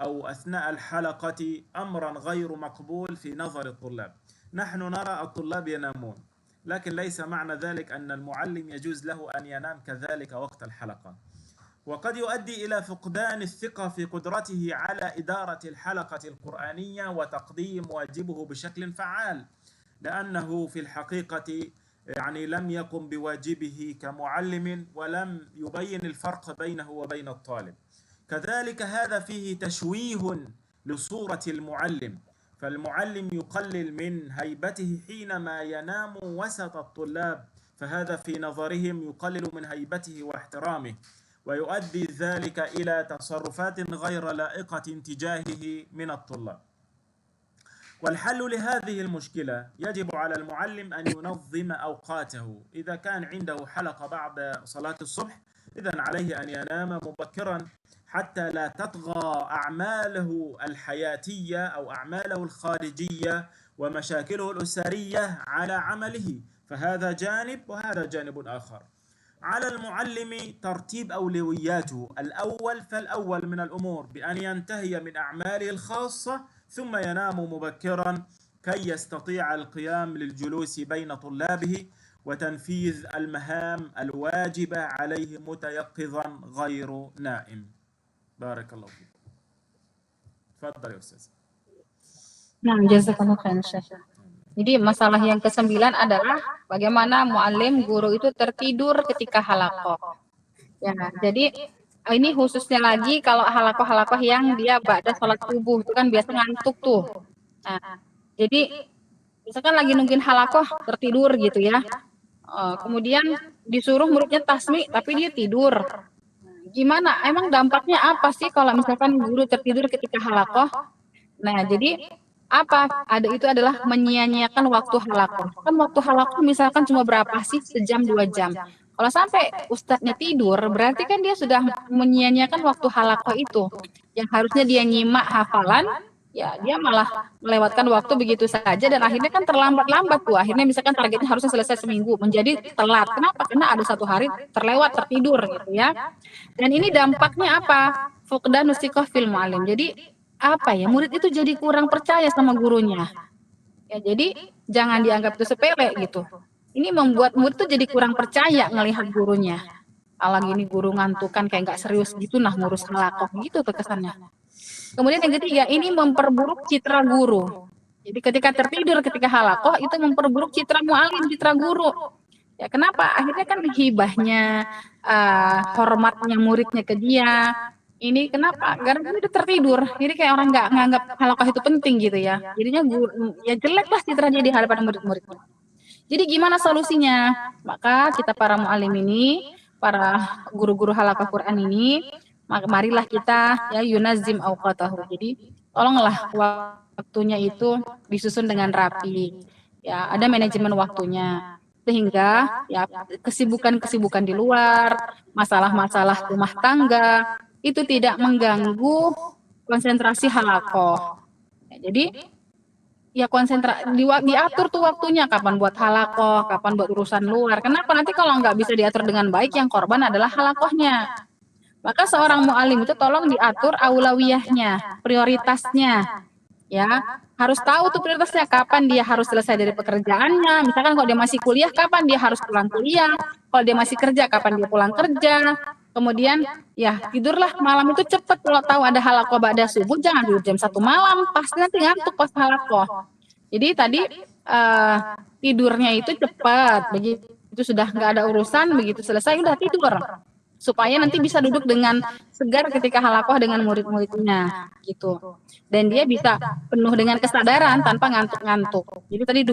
أو أثناء الحلقة أمرا غير مقبول في نظر الطلاب. نحن نرى الطلاب ينامون، لكن ليس معنى ذلك أن المعلم يجوز له أن ينام كذلك وقت الحلقة، وقد يؤدي إلى فقدان الثقة في قدرته على إدارة الحلقة القرآنية وتقديم واجبه بشكل فعال، لأنه في الحقيقة لم يقم بواجبه كمعلم ولم يبين الفرق بينه وبين الطالب. كذلك هذا فيه تشويه لصورة المعلم، فالمعلم يقلل من هيبته حينما ينام وسط الطلاب، فهذا في نظرهم يقلل من هيبته واحترامه، ويؤدي ذلك إلى تصرفات غير لائقة تجاهه من الطلاب. والحل لهذه المشكلة يجب على المعلم أن ينظم أوقاته. إذا كان عنده حلقة بعد صلاة الصبح إذن عليه أن ينام مبكرا حتى لا تطغى أعماله الحياتية أو أعماله الخارجية ومشاكله الأسرية على عمله، فهذا جانب وهذا جانب آخر. على المعلم ترتيب أولوياته، الأول فالأول من الأمور بأن ينتهي من أعماله الخاصة ثم ينام مبكرا كي يستطيع القيام للجلوس بين طلابه وتنفيذ المهام الواجبة عليه متيقظا غير نائم. بارك الله فيك. تفضل يا أستاذ. Nah, jazakallah khairan Syekh. Jadi masalah yang ke-9 adalah bagaimana mu'alim guru itu tertidur ketika halakoh. Ya, jadi ini khususnya lagi kalau halakoh-halakoh yang dia ba'da sholat subuh itu kan biasa ngantuk tuh. Nah, jadi misalkan lagi nungguin halakoh tertidur gitu ya. Kemudian disuruh muridnya tasmi tapi dia tidur. Gimana? Emang dampaknya apa sih kalau misalkan guru tertidur ketika halakoh? Nah, jadi apa? Itu adalah menyia-nyiakan waktu halakoh. Kan waktu halakoh misalkan cuma berapa sih? Sejam 2 jam. Kalau sampai ustadznya tidur, berarti kan dia sudah menyia-nyiakan waktu halakoh itu. Yang harusnya dia nyimak hafalan, ya dia malah melewatkan waktu begitu saja dan akhirnya kan terlambat-lambat tuh. Akhirnya misalkan targetnya harusnya selesai seminggu, menjadi telat. Kenapa? Karena ada 1 hari terlewat, tertidur gitu ya. Dan ini dampaknya apa? Fuqdanu thiqah fil mu'allim. Jadi apa ya? Murid itu jadi kurang percaya sama gurunya. Ya, jadi jangan dianggap itu sepele gitu. Ini membuat murid tuh jadi kurang percaya ngelihat gurunya. Apalagi ini guru ngantukan kayak nggak serius gitu nah ngurus halakoh gitu tuh kesannya. Kemudian yang ketiga, ini memperburuk citra guru. Jadi ketika tertidur ketika halakoh itu memperburuk citra mu'alim, citra guru. Ya kenapa? Akhirnya kan hibahnya, hormatnya muridnya ke dia. Ini kenapa? Karena dia udah tertidur. Jadi kayak orang nggak nganggap halakoh itu penting gitu ya. Jadinya guru, ya jelek lah citranya di hadapan murid-muridnya. Jadi gimana solusinya? Maka kita para mu'alim ini para guru-guru halaqah Quran ini, marilah kita ya yunazim awqatahu. Jadi tolonglah waktunya itu disusun dengan rapi. Ya, ada manajemen waktunya. Sehingga ya kesibukan-kesibukan di luar, masalah-masalah rumah tangga itu tidak mengganggu konsentrasi halaqah. Ya, jadi ya diatur tuh waktunya, kapan buat halaqah, kapan buat urusan luar. Kenapa? Nanti kalau nggak bisa diatur dengan baik, yang korban adalah halaqahnya. Maka seorang mu'alim itu tolong diatur aulawiyahnya, prioritasnya. Ya, harus tahu tuh prioritasnya, kapan dia harus selesai dari pekerjaannya. Misalkan kalau dia masih kuliah, kapan dia harus pulang kuliah. Kalau dia masih kerja, kapan dia pulang kerja. Kemudian ya tidurlah malam itu cepet. Kalau tahu ada halaqah ba'da subuh, jangan tidur jam 1 malam, pasti nanti ngantuk pas halaqah. Jadi tadi tidurnya itu cepat, begitu sudah nggak ada urusan, begitu selesai udah tidur, supaya nanti bisa duduk dengan segar ketika halaqah dengan murid-muridnya gitu. Dan dia bisa penuh dengan kesadaran tanpa ngantuk-ngantuk. Jadi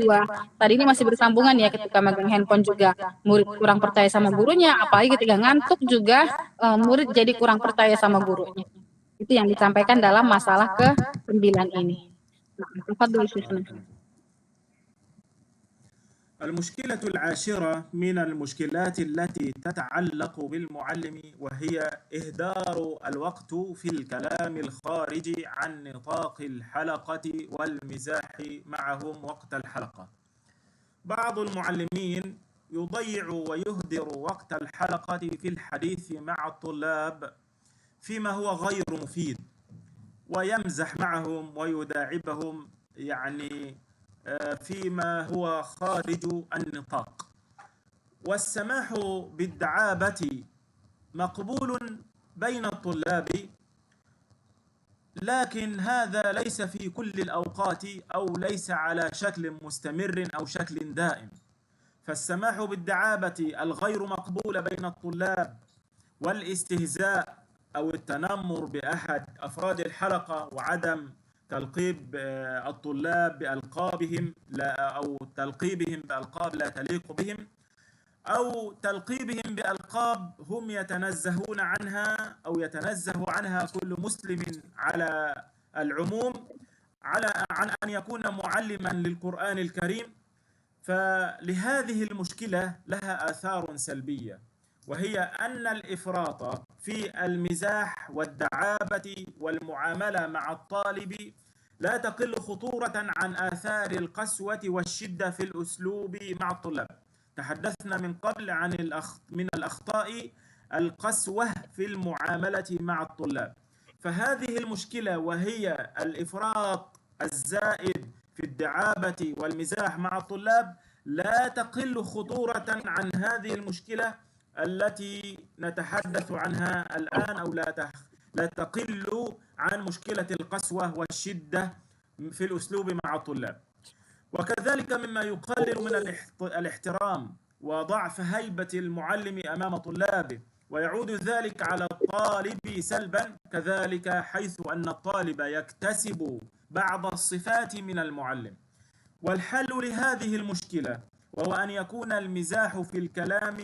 tadi ini masih bersambungan ya, ketika megang handphone juga murid kurang percaya sama gurunya, apalagi ketika ngantuk juga murid jadi kurang percaya sama gurunya. Itu yang disampaikan dalam masalah ke-9 ini. المشكلة العاشرة من المشكلات التي تتعلق بالمعلم وهي إهدار الوقت في الكلام الخارج عن نطاق الحلقة والمزاح معهم وقت الحلقة. بعض المعلمين يضيع ويهدر وقت الحلقة في الحديث مع الطلاب فيما هو غير مفيد، ويمزح معهم ويداعبهم يعني فيما هو خارج النطاق. والسماح بالدعابة مقبول بين الطلاب، لكن هذا ليس في كل الأوقات أو ليس على شكل مستمر أو شكل دائم. فالسماح بالدعابة الغير مقبولة بين الطلاب والاستهزاء أو التنمر بأحد أفراد الحلقة وعدم تلقيب الطلاب بألقابهم أو تلقيبهم بألقاب لا تليق بهم، أو تلقيبهم بألقاب هم يتنزهون عنها أو يتنزه عنها كل مسلم على العموم عن أن يكون معلما للقرآن الكريم. فلهذه المشكلة لها آثار سلبية، وهي أن الإفراط في المزاح والدعابة والمعاملة مع الطالب لا تقل خطورة عن آثار القسوة والشدة في الأسلوب مع الطلاب. تحدثنا من قبل عن من الأخطاء القسوة في المعاملة مع الطلاب، فهذه المشكلة وهي الإفراط الزائد في الدعابة والمزاح مع الطلاب لا تقل خطورة عن هذه المشكلة التي نتحدث عنها الآن، أو لا تقل عن مشكلة القسوة والشدة في الأسلوب مع الطلاب. وكذلك مما يقلل من الاحترام وضعف هيبة المعلم أمام طلابه، ويعود ذلك على الطالب سلبا كذلك، حيث أن الطالب يكتسب بعض الصفات من المعلم. والحل لهذه المشكلة وهو أن يكون المزاح في الكلام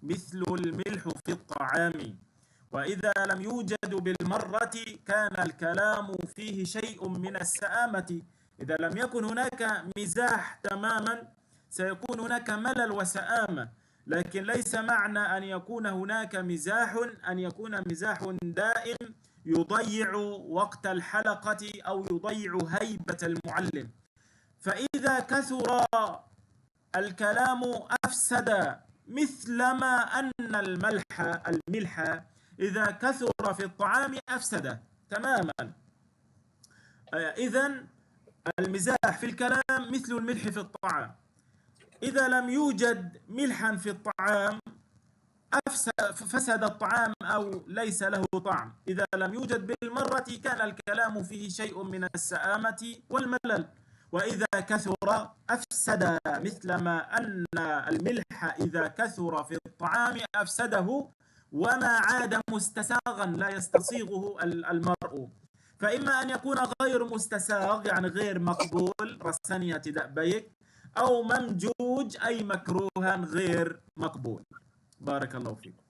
مثل الملح في الطعام، وإذا لم يوجد بالمرة كان الكلام فيه شيء من السآمة. إذا لم يكن هناك مزاح تماما سيكون هناك ملل وسآمة، لكن ليس معنى أن يكون هناك مزاح أن يكون مزاح دائم يضيع وقت الحلقة أو يضيع هيبة المعلم. فإذا كثر الكلام أفسد، مثلما أن الملح إذا كثر في الطعام أفسد تماما. إذن المزاح في الكلام مثل الملح في الطعام، إذا لم يوجد ملحا في الطعام فسد الطعام أو ليس له طعم. إذا لم يوجد بالمرة كان الكلام فيه شيء من السآمة والملل، وإذا كثر أفسد، مثلما أن الملح إذا كثر في الطعام أفسده وما عاد مستساغا لا يستصيغه المرء. فإما أن يكون غير مستساغ يعني غير مقبول رسانية دأبيك، أو ممجوج أي مكروها غير مقبول. بارك الله فيكم.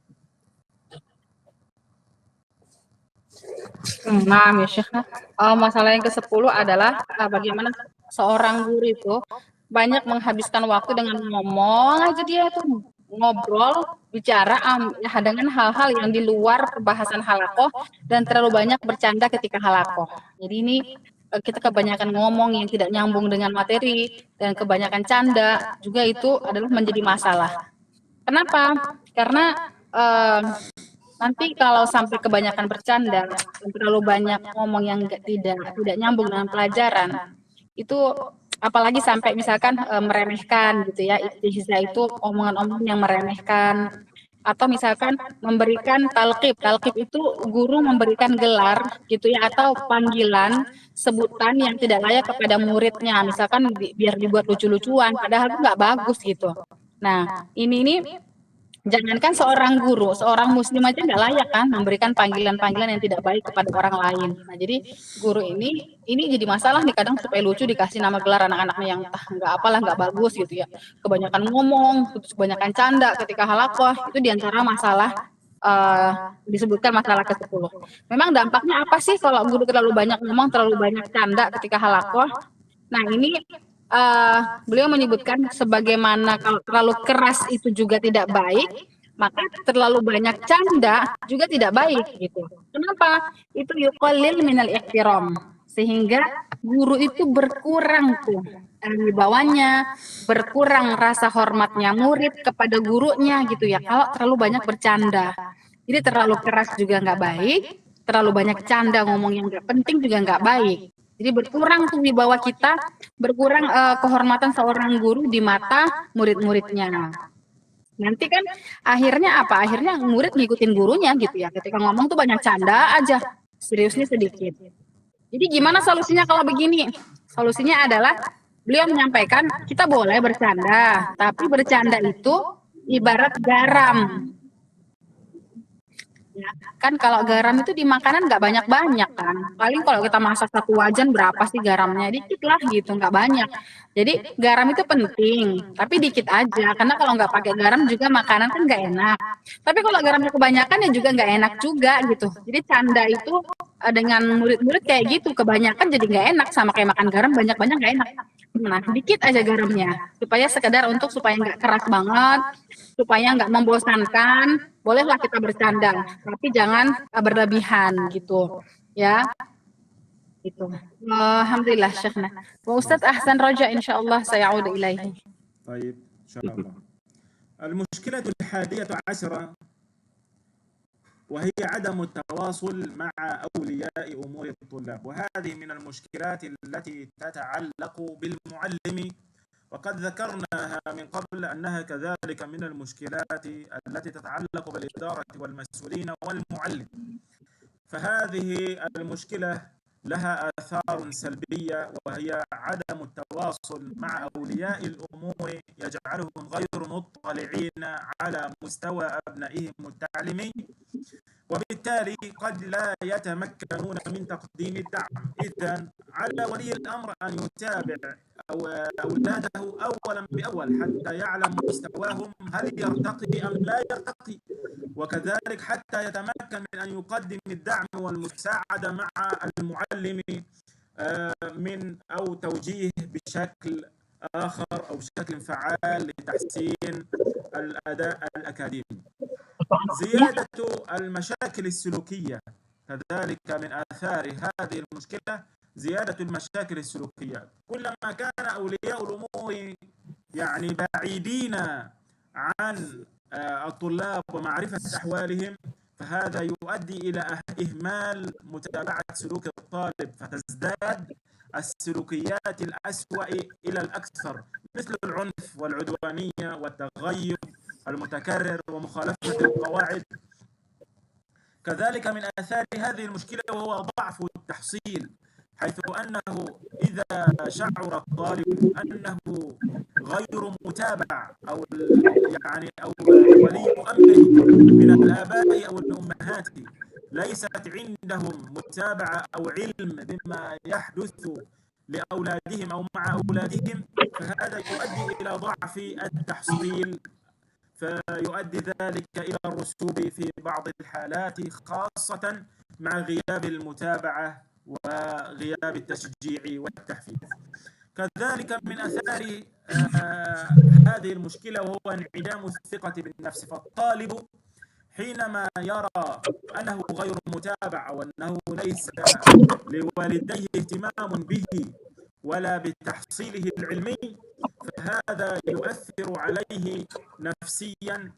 Nah, ya Syekh, masalah yang ke-10 adalah bagaimana seorang guru itu banyak menghabiskan waktu dengan ngomong aja, dia tuh ngobrol, bicara ya, dengan hal-hal yang di luar pembahasan halakoh dan terlalu banyak bercanda ketika halakoh. Jadi ini kita kebanyakan ngomong yang tidak nyambung dengan materi dan kebanyakan canda juga itu adalah menjadi masalah. Kenapa? Karena nanti kalau sampai kebanyakan bercanda, terlalu banyak ngomong yang tidak nyambung dengan pelajaran, itu apalagi sampai misalkan meremehkan gitu ya, istihza itu omongan-omongan yang meremehkan, atau misalkan memberikan talqib. Talqib itu guru memberikan gelar gitu ya, atau panggilan sebutan yang tidak layak kepada muridnya, misalkan biar dibuat lucu-lucuan, padahal itu nggak bagus gitu. Nah, ini jangankan seorang guru, seorang muslim aja nggak layak kan memberikan panggilan-panggilan yang tidak baik kepada orang lain. Nah, jadi guru ini jadi masalah nih kadang, supaya lucu dikasih nama gelar anak-anaknya yang nggak apalah, nggak bagus gitu ya. Kebanyakan ngomong, kebanyakan canda ketika halakoh, itu diantara masalah disebutkan masalah ke-10. Memang dampaknya apa sih kalau guru terlalu banyak ngomong, terlalu banyak canda ketika halakoh? Nah, ini beliau menyebutkan sebagaimana kalau terlalu keras itu juga tidak baik, maka terlalu banyak canda juga tidak baik gitu. Kenapa? Itu yuqallil minal ihtiram, sehingga guru itu berkurang tuh wibawanya, berkurang rasa hormatnya murid kepada gurunya gitu ya, kalau terlalu banyak bercanda. Jadi terlalu keras juga nggak baik, terlalu banyak canda ngomong yang nggak penting juga nggak baik. Jadi berkurang tuh wibawa kita, berkurang kehormatan seorang guru di mata murid-muridnya. Nanti kan akhirnya apa? Akhirnya murid ngikutin gurunya gitu ya. Ketika ngomong tuh banyak canda aja, seriusnya sedikit. Jadi gimana solusinya kalau begini? Solusinya adalah beliau menyampaikan kita boleh bercanda, tapi bercanda itu ibarat garam. Ya, kan kalau garam itu di makanan nggak banyak-banyak kan. Paling kalau kita masak satu wajan berapa sih garamnya? Dikit lah gitu, nggak banyak. Jadi garam itu penting, tapi dikit aja. Karena kalau nggak pakai garam juga makanan kan nggak enak. Tapi kalau garamnya kebanyakan ya juga nggak enak juga gitu. Jadi canda itu dengan murid-murid kayak gitu, kebanyakan jadi nggak enak, sama kayak makan garam banyak-banyak nggak enak. Nah, dikit aja garamnya, supaya sekedar supaya nggak keras banget, supaya nggak membosankan. Bolehlah kita bercanda, tapi jangan berlebihan gitu, ya. Itu. Alhamdulillah Syekhna. Wa Ustaz ahsan raja, insyaallah saya udah ilaihi. طيب إن شاء الله. المشكلة 11 وهي عدم التواصل مع أولياء أمور الطلاب، وهذه من المشكلات التي تتعلق بالمعلم، وقد ذكرناها من قبل أنها كذلك من المشكلات التي تتعلق بالإدارة والمسؤولين والمعلم. فهذه المشكلة لها آثار سلبية، وهي عدم التواصل مع أولياء الأمور يجعلهم غير مطلعين على مستوى أبنائهم التعليمي، وبالتالي قد لا يتمكنون من تقديم الدعم. إذن على ولي الأمر أن يتابع أولاده أولا بأول حتى يعلم مستواهم هل يرتقي أم لا يرتقي، وكذلك حتى يتمكن من أن يقدم الدعم والمساعدة مع المعلم من أو توجيه بشكل آخر أو بشكل فعال لتحسين الأداء الأكاديمي. زيادة المشاكل السلوكية كذلك من آثار هذه المشكلة، زيادة المشاكل السلوكية. كلما كان أولياء الأمور يعني بعيدين عن الطلاب ومعرفة أحوالهم، فهذا يؤدي إلى إهمال متابعة سلوك الطالب، فتزداد السلوكيات الأسوأ إلى الأكثر، مثل العنف والعدوانية والتغيب المتكرر ومخالفة القواعد. كذلك من آثار هذه المشكلة وهو ضعف التحصيل، حيث أنه إذا شعر الطالب أنه غير متابع أو ولي أمره من الآباء أو الأمهات ليست عندهم متابعة أو علم بما يحدث لأولادهم أو مع أولادهم، فهذا يؤدي إلى ضعف التحصيل فيؤدي ذلك إلى الرسوب في بعض الحالات خاصة مع غياب المتابعة وغياب التشجيع والتحفيز. كذلك من أثار هذه المشكلة وهو انعدام الثقة بالنفس، فالطالب حينما يرى أنه غير متابع وأنه ليس لوالديه اهتمام به ولا بتحصيله العلمي، فهذا يؤثر عليه نفسيا،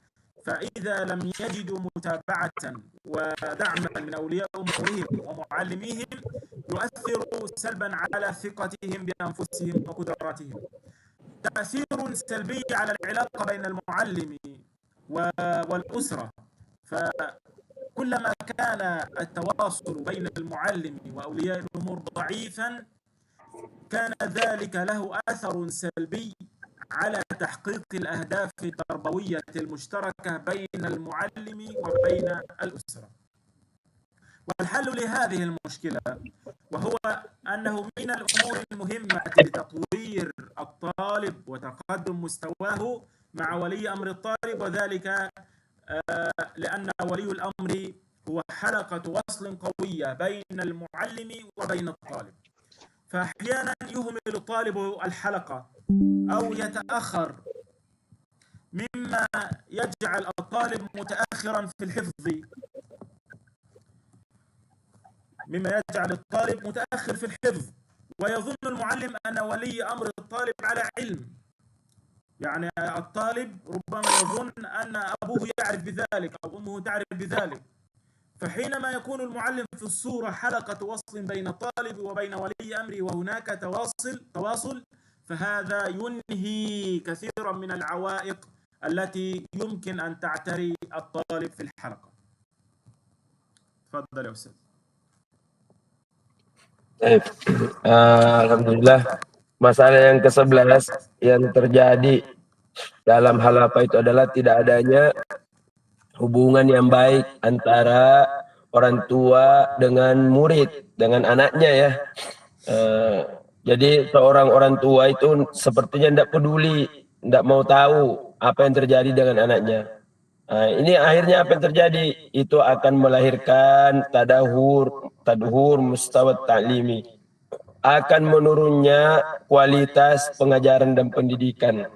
فإذا لم يجدوا متابعة ودعما من أولياء أمورهم ومعلميهم يؤثر سلبا على ثقتهم بأنفسهم وقدراتهم. تأثير سلبي على العلاقة بين المعلم والأسرة، فكلما كان التواصل بين المعلم وأولياء الأمور ضعيفا كان ذلك له أثر سلبي على تحقيق الأهداف التربوية المشتركة بين المعلم وبين الأسرة. والحل لهذه المشكلة وهو أنه من الأمور المهمة لتطوير الطالب وتقدم مستواه مع ولي أمر الطالب، وذلك لأن ولي الأمر هو حلقة وصل قوية بين المعلم وبين الطالب، فأحيانا يهمل الطالب الحلقة أو يتأخر مما يجعل الطالب متأخرا في الحفظ، ويظن المعلم أن ولي أمر الطالب على علم، يعني الطالب ربما يظن أن أبوه يعرف بذلك أو أمه تعرف بذلك، فحينما يكون المعلم في الصورة حلقة وصل بين الطالب وبين ولي أمره وهناك تواصل فهذا ينهي كثيرا من العوائق التي يمكن أن تعتري الطالب في الحلقة. تفضل يا أستاذ. Alhamdulillah, masalah yang ke-11 yang terjadi dalam hal apa itu adalah tidak adanya hubungan yang baik antara orang tua dengan murid, dengan anaknya ya. Jadi seorang orang tua itu sepertinya tidak peduli, tidak mau tahu apa yang terjadi dengan anaknya. Ini akhirnya apa yang terjadi? Itu akan melahirkan tadhur mustawa ta'limi. Akan menurunnya kualitas pengajaran dan pendidikan.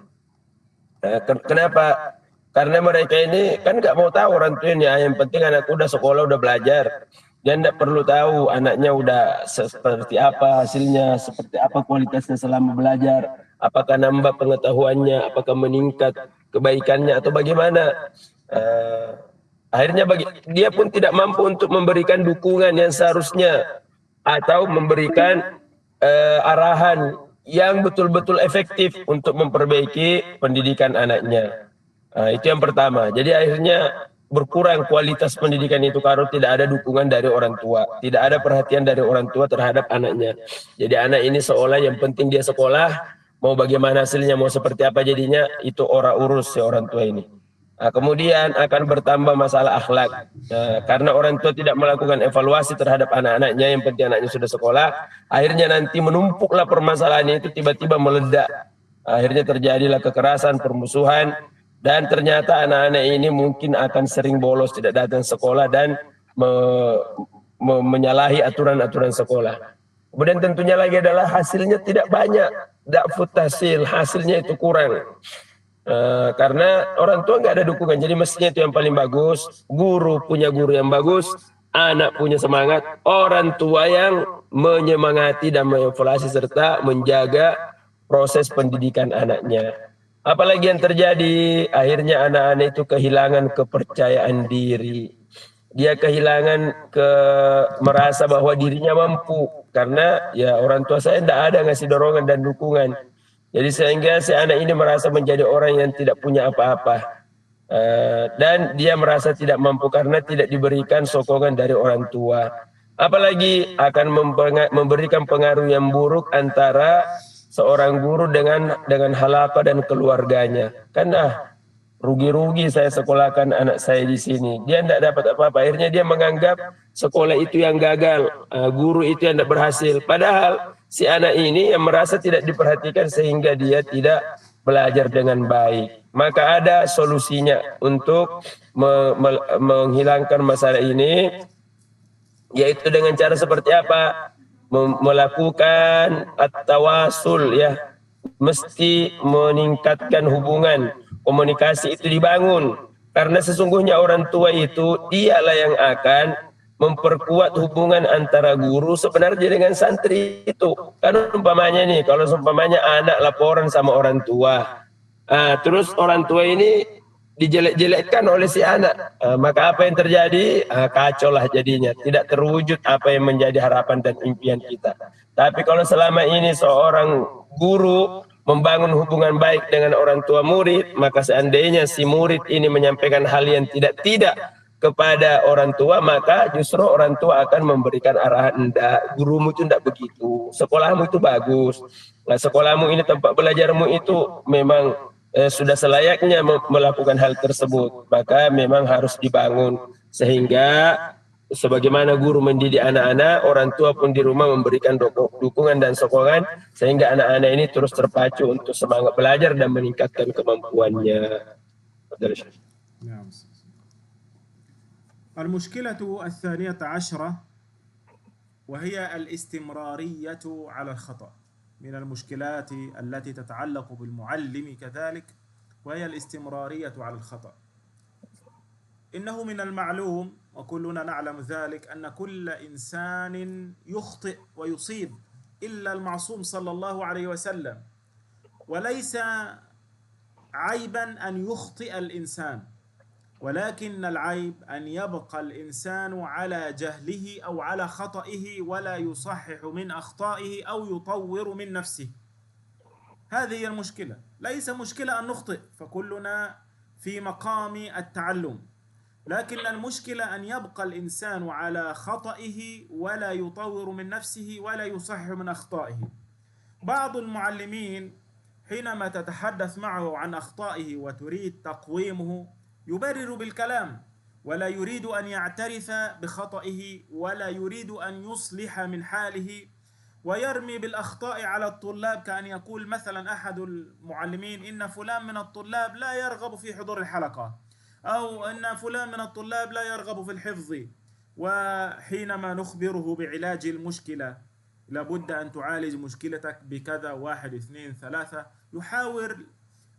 Kenapa? Karena mereka ini kan nggak mau tahu orang tuanya. Yang penting anakku udah sekolah, udah belajar. Dia tidak perlu tahu anaknya udah seperti apa hasilnya, seperti apa kualitasnya selama belajar, apakah nambah pengetahuannya, apakah meningkat kebaikannya atau bagaimana. Akhirnya dia pun tidak mampu untuk memberikan dukungan yang seharusnya atau memberikan arahan yang betul-betul efektif untuk memperbaiki pendidikan anaknya. Itu yang pertama. Jadi akhirnya berkurang kualitas pendidikan itu karena tidak ada dukungan dari orang tua, tidak ada perhatian dari orang tua terhadap anaknya. Jadi anak ini seolah yang penting dia sekolah, mau bagaimana hasilnya, mau seperti apa jadinya, itu orang urus si orang tua ini. Kemudian akan bertambah masalah akhlak, karena orang tua tidak melakukan evaluasi terhadap anak-anaknya, yang penting anaknya sudah sekolah, akhirnya nanti menumpuklah permasalahan itu tiba-tiba meledak. Akhirnya terjadilah kekerasan, permusuhan, dan ternyata anak-anak ini mungkin akan sering bolos, tidak datang sekolah dan menyalahi aturan-aturan sekolah. Kemudian tentunya lagi adalah hasilnya tidak banyak, da'fut tahsil, hasilnya itu kurang. Karena orang tua nggak ada dukungan, jadi mestinya itu yang paling bagus. Guru punya guru yang bagus, anak punya semangat, orang tua yang menyemangati dan mengevaluasi serta menjaga proses pendidikan anaknya. Apalagi yang terjadi, akhirnya anak-anak itu kehilangan kepercayaan diri. Dia kehilangan merasa bahwa dirinya mampu, karena ya orang tua saya tidak ada ngasih dorongan dan dukungan. Jadi sehingga si anak ini merasa menjadi orang yang tidak punya apa-apa, dan dia merasa tidak mampu karena tidak diberikan sokongan dari orang tua. Apalagi akan memberikan pengaruh yang buruk antara seorang guru dengan halaqah dan keluarganya. Karena rugi-rugi saya sekolahkan anak saya di sini, dia tidak dapat apa-apa. Akhirnya dia menganggap sekolah itu yang gagal, guru itu yang tidak berhasil. Padahal si anak ini yang merasa tidak diperhatikan sehingga dia tidak belajar dengan baik. Maka ada solusinya untuk menghilangkan masalah ini, yaitu dengan cara seperti apa? Melakukan at-tawasul, ya, mesti meningkatkan hubungan, komunikasi itu dibangun, karena sesungguhnya orang tua itu dialah yang akan memperkuat hubungan antara guru sebenarnya dengan santri itu. Kan umpamanya nih, kalau umpamanya anak laporan sama orang tua, terus orang tua ini dijelek-jelekkan oleh si anak, maka apa yang terjadi? Kacau lah jadinya, tidak terwujud apa yang menjadi harapan dan impian kita. Tapi kalau selama ini seorang guru membangun hubungan baik dengan orang tua murid, maka seandainya si murid ini menyampaikan hal yang tidak kepada orang tua, maka justru orang tua akan memberikan arahan, enggak, gurumu itu enggak begitu, sekolahmu itu bagus, nah, sekolahmu ini, tempat belajarmu itu memang sudah selayaknya melakukan hal tersebut, maka memang harus dibangun. Sehingga sebagaimana guru mendidik anak-anak, orang tua pun di rumah memberikan dukungan dan sokongan, sehingga anak-anak ini terus terpacu untuk semangat belajar dan meningkatkan kemampuannya. المشكلة الثانية عشرة وهي الاستمرارية على الخطأ. من المشكلات التي تتعلق بالمعلم كذلك وهي الاستمرارية على الخطأ. إنه من المعلوم وكلنا نعلم ذلك أن كل إنسان يخطئ ويصيب إلا المعصوم صلى الله عليه وسلم، وليس عيبا أن يخطئ الإنسان، ولكن العيب أن يبقى الإنسان على جهله أو على خطئه ولا يصحح من أخطائه أو يطور من نفسه. هذه هي المشكلة. ليس مشكلة أن نخطئ، فكلنا في مقام التعلم، لكن المشكلة أن يبقى الإنسان على خطئه ولا يطور من نفسه ولا يصحح من أخطائه. بعض المعلمين حينما تتحدث معه عن أخطائه وتريد تقويمه يبرر بالكلام، ولا يريد أن يعترف بخطئه ولا يريد أن يصلح من حاله، ويرمي بالأخطاء على الطلاب، كأن يقول مثلا أحد المعلمين إن فلان من الطلاب لا يرغب في حضور الحلقة، أو أن فلان من الطلاب لا يرغب في الحفظ. وحينما نخبره بعلاج المشكلة، لابد أن تعالج مشكلتك بكذا، 1 2 3، يحاول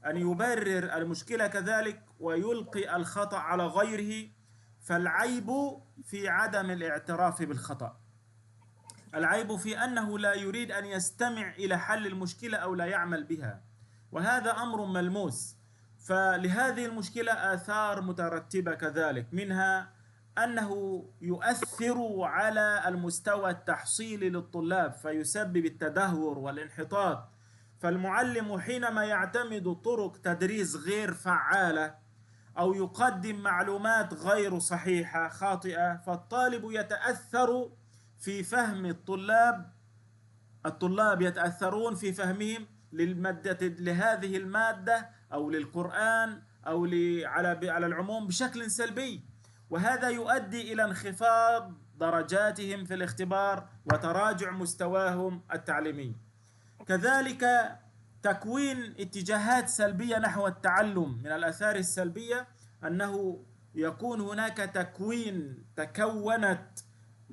أن يبرر المشكلة كذلك ويلقي الخطأ على غيره. فالعيب في عدم الاعتراف بالخطأ، العيب في أنه لا يريد أن يستمع إلى حل المشكلة أو لا يعمل بها، وهذا أمر ملموس. فلهذه المشكلة آثار مترتبة كذلك، منها أنه يؤثر على المستوى التحصيلي للطلاب فيسبب التدهور والانحطاط. فالمعلم حينما يعتمد طرق تدريس غير فعالة أو يقدم معلومات غير صحيحة خاطئة، فالطالب يتأثر في فهم الطلاب يتأثرون في فهمهم لهذه المادة أو للقرآن أو على العموم بشكل سلبي، وهذا يؤدي إلى انخفاض درجاتهم في الاختبار وتراجع مستواهم التعليمي. كذلك تكوين اتجاهات سلبية نحو التعلم. من الآثار السلبية أنه يكون هناك تكونت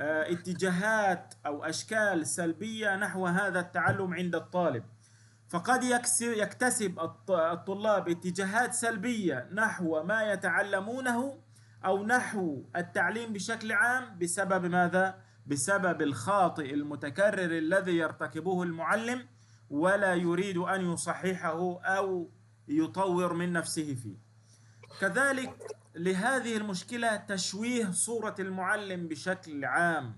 اتجاهات أو أشكال سلبية نحو هذا التعلم عند الطالب، فقد يكتسب الطلاب اتجاهات سلبية نحو ما يتعلمونه أو نحو التعليم بشكل عام بسبب ماذا؟ بسبب الخاطئ المتكرر الذي يرتكبه المعلم ولا يريد أن يصححه أو يطور من نفسه فيه. كذلك لهذه المشكلة تشويه صورة المعلم بشكل عام.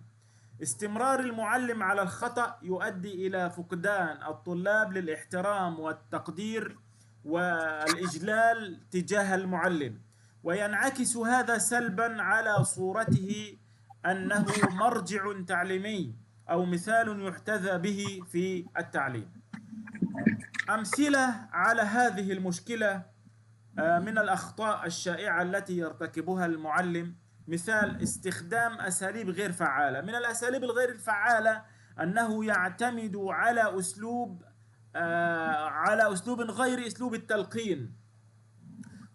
استمرار المعلم على الخطأ يؤدي إلى فقدان الطلاب للاحترام والتقدير والإجلال تجاه المعلم، وينعكس هذا سلبا على صورته أنه مرجع تعليمي أو مثال يحتذى به في التعليم. أمثلة على هذه المشكلة من الأخطاء الشائعة التي يرتكبها المعلم، مثال استخدام أساليب غير فعالة. من الأساليب الغير الفعالة أنه يعتمد على أسلوب على أسلوب غير أسلوب التلقين،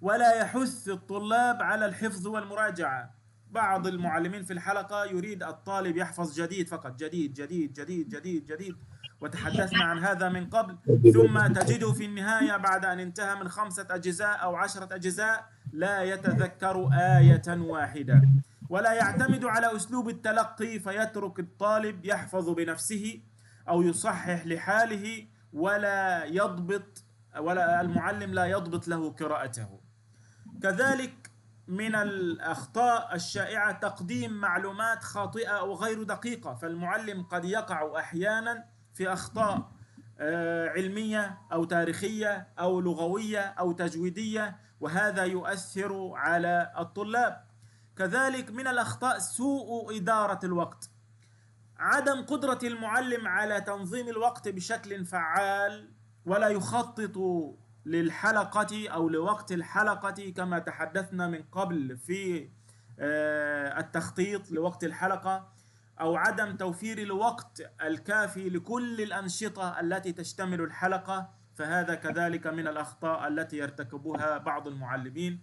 ولا يحث الطلاب على الحفظ والمراجعة. بعض المعلمين في الحلقة يريد الطالب يحفظ جديد فقط، جديد جديد جديد جديد جديد، وتحدثنا عن هذا من قبل. ثم تجده في النهاية بعد أن انتهى من 5 أجزاء أو 10 أجزاء لا يتذكر آية واحدة، ولا يعتمد على أسلوب التلقي، فيترك الطالب يحفظ بنفسه أو يصحح لحاله، ولا يضبط، ولا المعلم لا يضبط له قراءته. كذلك من الأخطاء الشائعة تقديم معلومات خاطئة أو غير دقيقة، فالمعلم قد يقع أحيانا في أخطاء علمية أو تاريخية أو لغوية أو تجويدية، وهذا يؤثر على الطلاب. كذلك من الأخطاء سوء إدارة الوقت، عدم قدرة المعلم على تنظيم الوقت بشكل فعال، ولا يخطط للحلقة أو لوقت الحلقة كما تحدثنا من قبل في التخطيط لوقت الحلقة، أو عدم توفير الوقت الكافي لكل الأنشطة التي تشتمل الحلقة، فهذا كذلك من الأخطاء التي يرتكبها بعض المعلمين.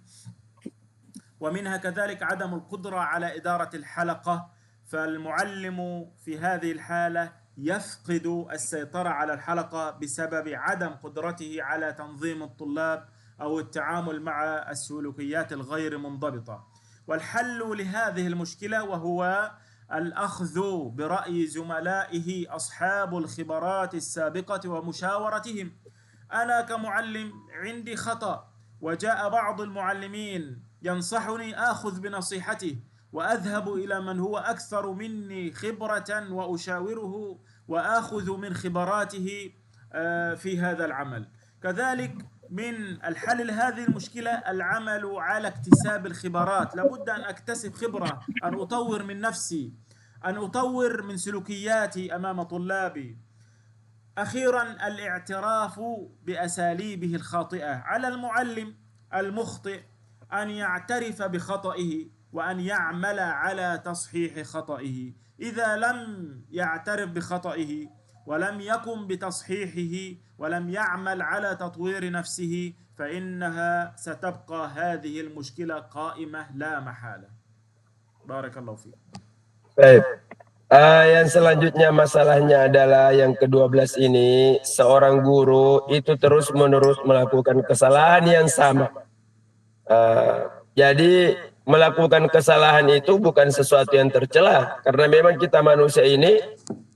ومنها كذلك عدم القدرة على إدارة الحلقة، فالمعلم في هذه الحالة يفقد السيطرة على الحلقة بسبب عدم قدرته على تنظيم الطلاب أو التعامل مع السلوكيات الغير منضبطة. والحل لهذه المشكلة وهو الأخذ برأي زملائه أصحاب الخبرات السابقة ومشاورتهم. أنا كمعلم عندي خطأ وجاء بعض المعلمين ينصحني، آخذ بنصيحته وأذهب إلى من هو أكثر مني خبرة وأشاوره وآخذ من خبراته في هذا العمل. كذلك من الحل لهذه المشكلة العمل على اكتساب الخبرات، لابد أن أكتسب خبرة، أن أطور من نفسي، أن أطور من سلوكياتي أمام طلابي. أخيرا الاعتراف بأساليبه الخاطئة، على المعلم المخطئ أن يعترف بخطئه وأن يعمل على تصحيح خطئه. إذا لم يعترف بخطئه ولم يقم بتصحيحه ولم يعمل على تطوير نفسه فإنها ستبقى هذه المشكلة قائمة لا محالة. بارك الله فيك. Baik. Yang selanjutnya masalahnya adalah yang ke-12 ini, seorang guru itu terus-menerus melakukan kesalahan yang sama. Jadi melakukan kesalahan itu bukan sesuatu yang tercela, karena memang kita manusia ini,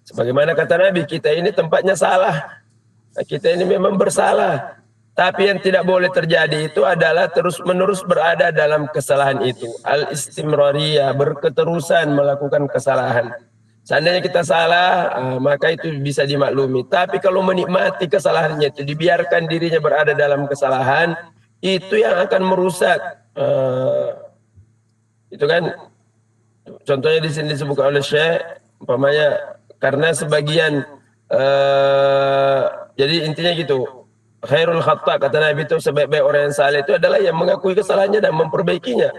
sebagaimana kata Nabi, kita ini tempatnya salah. Kita ini memang bersalah. Tapi yang tidak boleh terjadi itu adalah terus-menerus berada dalam kesalahan itu. Al-istimrariyah, berketerusan melakukan kesalahan. Seandainya kita salah, maka itu bisa dimaklumi. Tapi kalau menikmati kesalahannya itu, dibiarkan dirinya berada dalam kesalahan, itu yang akan merusak. Itu kan, contohnya di sini disebutkan oleh Syekh, umpamanya karena sebagian, jadi intinya gitu, khairul khata', kata Nabi itu, sebaik-baik orang yang saleh itu adalah yang mengakui kesalahannya dan memperbaikinya.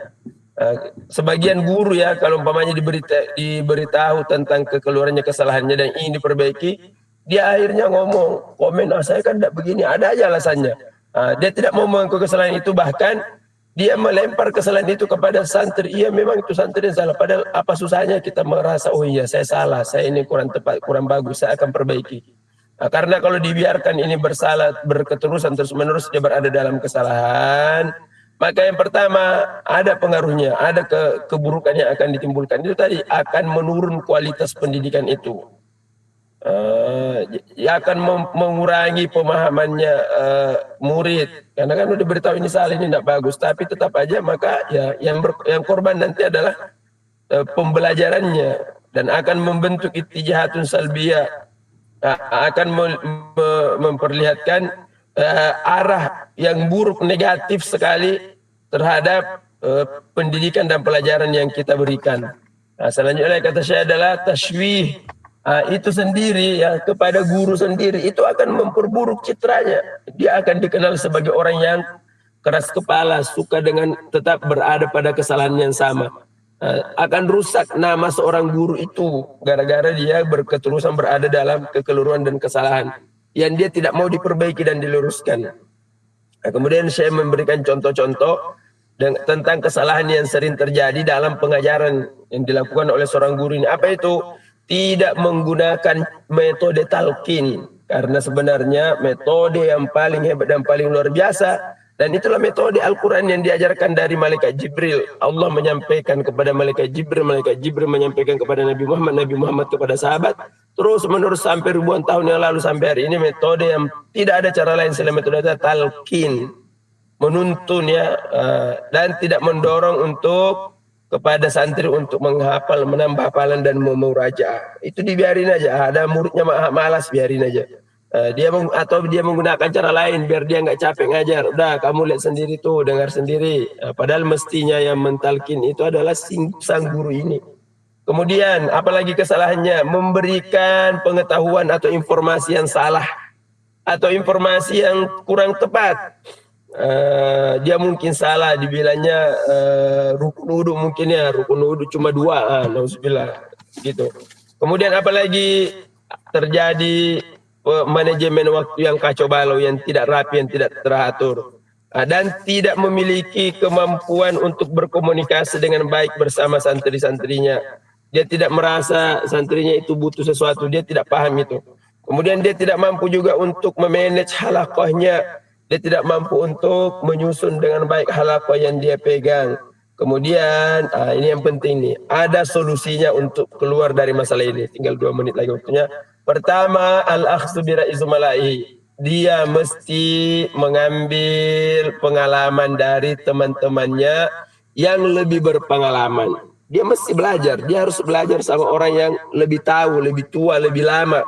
Sebagian guru ya, kalau umpamanya diberitahu tentang kekeliruannya, kesalahannya dan ingin diperbaiki, dia akhirnya ngomong, komen, saya kan tidak begini, ada aja alasannya. Dia tidak mau mengakui kesalahan itu, bahkan dia melempar kesalahan itu kepada santri. Iya, memang itu santri yang salah, padahal apa susahnya kita merasa, oh iya saya salah, saya ini kurang tepat, kurang bagus, saya akan perbaiki. Karena kalau dibiarkan ini bersalah berketerusan terus-menerus, dia berada dalam kesalahan, maka yang pertama ada pengaruhnya, ada keburukan yang akan ditimbulkan. Itu tadi akan menurun kualitas pendidikan itu, akan mengurangi pemahamannya murid, karena kan udah beritahu ini salah, ini tidak bagus, tapi tetap aja, maka ya yang korban nanti adalah pembelajarannya, dan akan membentuk ittijahatun salbiyah, akan memperlihatkan arah yang buruk, negatif sekali terhadap pendidikan dan pelajaran yang kita berikan. Selanjutnya kata saya adalah tashwih, itu sendiri ya, kepada guru sendiri itu akan memperburuk citranya. Dia akan dikenal sebagai orang yang keras kepala, suka dengan tetap berada pada kesalahan yang sama. Akan rusak nama seorang guru itu gara-gara dia berketerusan berada dalam kekeliruan dan kesalahan. yang dia tidak mau diperbaiki dan diluruskan. Nah, kemudian saya memberikan contoh-contoh tentang kesalahan yang sering terjadi dalam pengajaran yang dilakukan oleh seorang guru ini. Apa itu? Tidak menggunakan metode talqin, karena sebenarnya metode yang paling hebat dan paling luar biasa, dan itulah metode Al-Quran yang diajarkan dari malaikat Jibril. Allah menyampaikan kepada malaikat Jibril menyampaikan kepada Nabi Muhammad kepada sahabat, terus menerus sampai ribuan tahun yang lalu sampai hari ini. Metode yang tidak ada cara lain selain metode talqin, menuntun ya, dan tidak mendorong untuk kepada santri untuk menghafal, menambah hafalan dan memurajaah. Itu dibiarin aja. Ada muridnya malas, biarin aja. Dia menggunakan cara lain biar dia nggak capek ngajar. Udah, kamu lihat sendiri tuh, dengar sendiri. Padahal mestinya yang mentalkin itu adalah sang guru ini. Kemudian apalagi kesalahannya? Memberikan pengetahuan atau informasi yang salah atau informasi yang kurang tepat. Dia mungkin salah dibilangnya rukun wudu, mungkin ya rukun wudu cuma 2, nauzubillah gitu. Kemudian apalagi terjadi manajemen waktu yang kacau balau, yang tidak rapi, yang tidak teratur, dan tidak memiliki kemampuan untuk berkomunikasi dengan baik bersama santri-santrinya. Dia tidak merasa santrinya itu butuh sesuatu, dia tidak paham itu. Kemudian dia tidak mampu juga untuk memanage halaqahnya. Dia tidak mampu untuk menyusun dengan baik halaqah yang dia pegang. Kemudian, ini yang penting nih, ada solusinya untuk keluar dari masalah ini. Tinggal 2 menit lagi waktunya. Pertama, al-akhsu bira'izu mala'i. Dia mesti mengambil pengalaman dari teman-temannya yang lebih berpengalaman. Dia mesti belajar, dia harus belajar sama orang yang lebih tahu, lebih tua, lebih lama.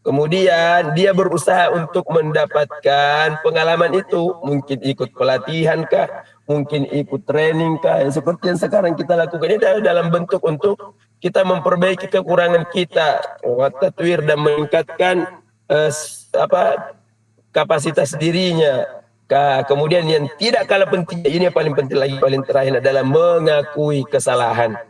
Kemudian dia berusaha untuk mendapatkan pengalaman itu, mungkin ikut pelatihan kah, mungkin ikut training kah, seperti yang sekarang kita lakukan ini dalam bentuk untuk kita memperbaiki kekurangan kita, tatwir, dan meningkatkan kapasitas dirinya. Kemudian yang tidak kalah penting, ini yang paling penting lagi, paling terakhir adalah mengakui kesalahan.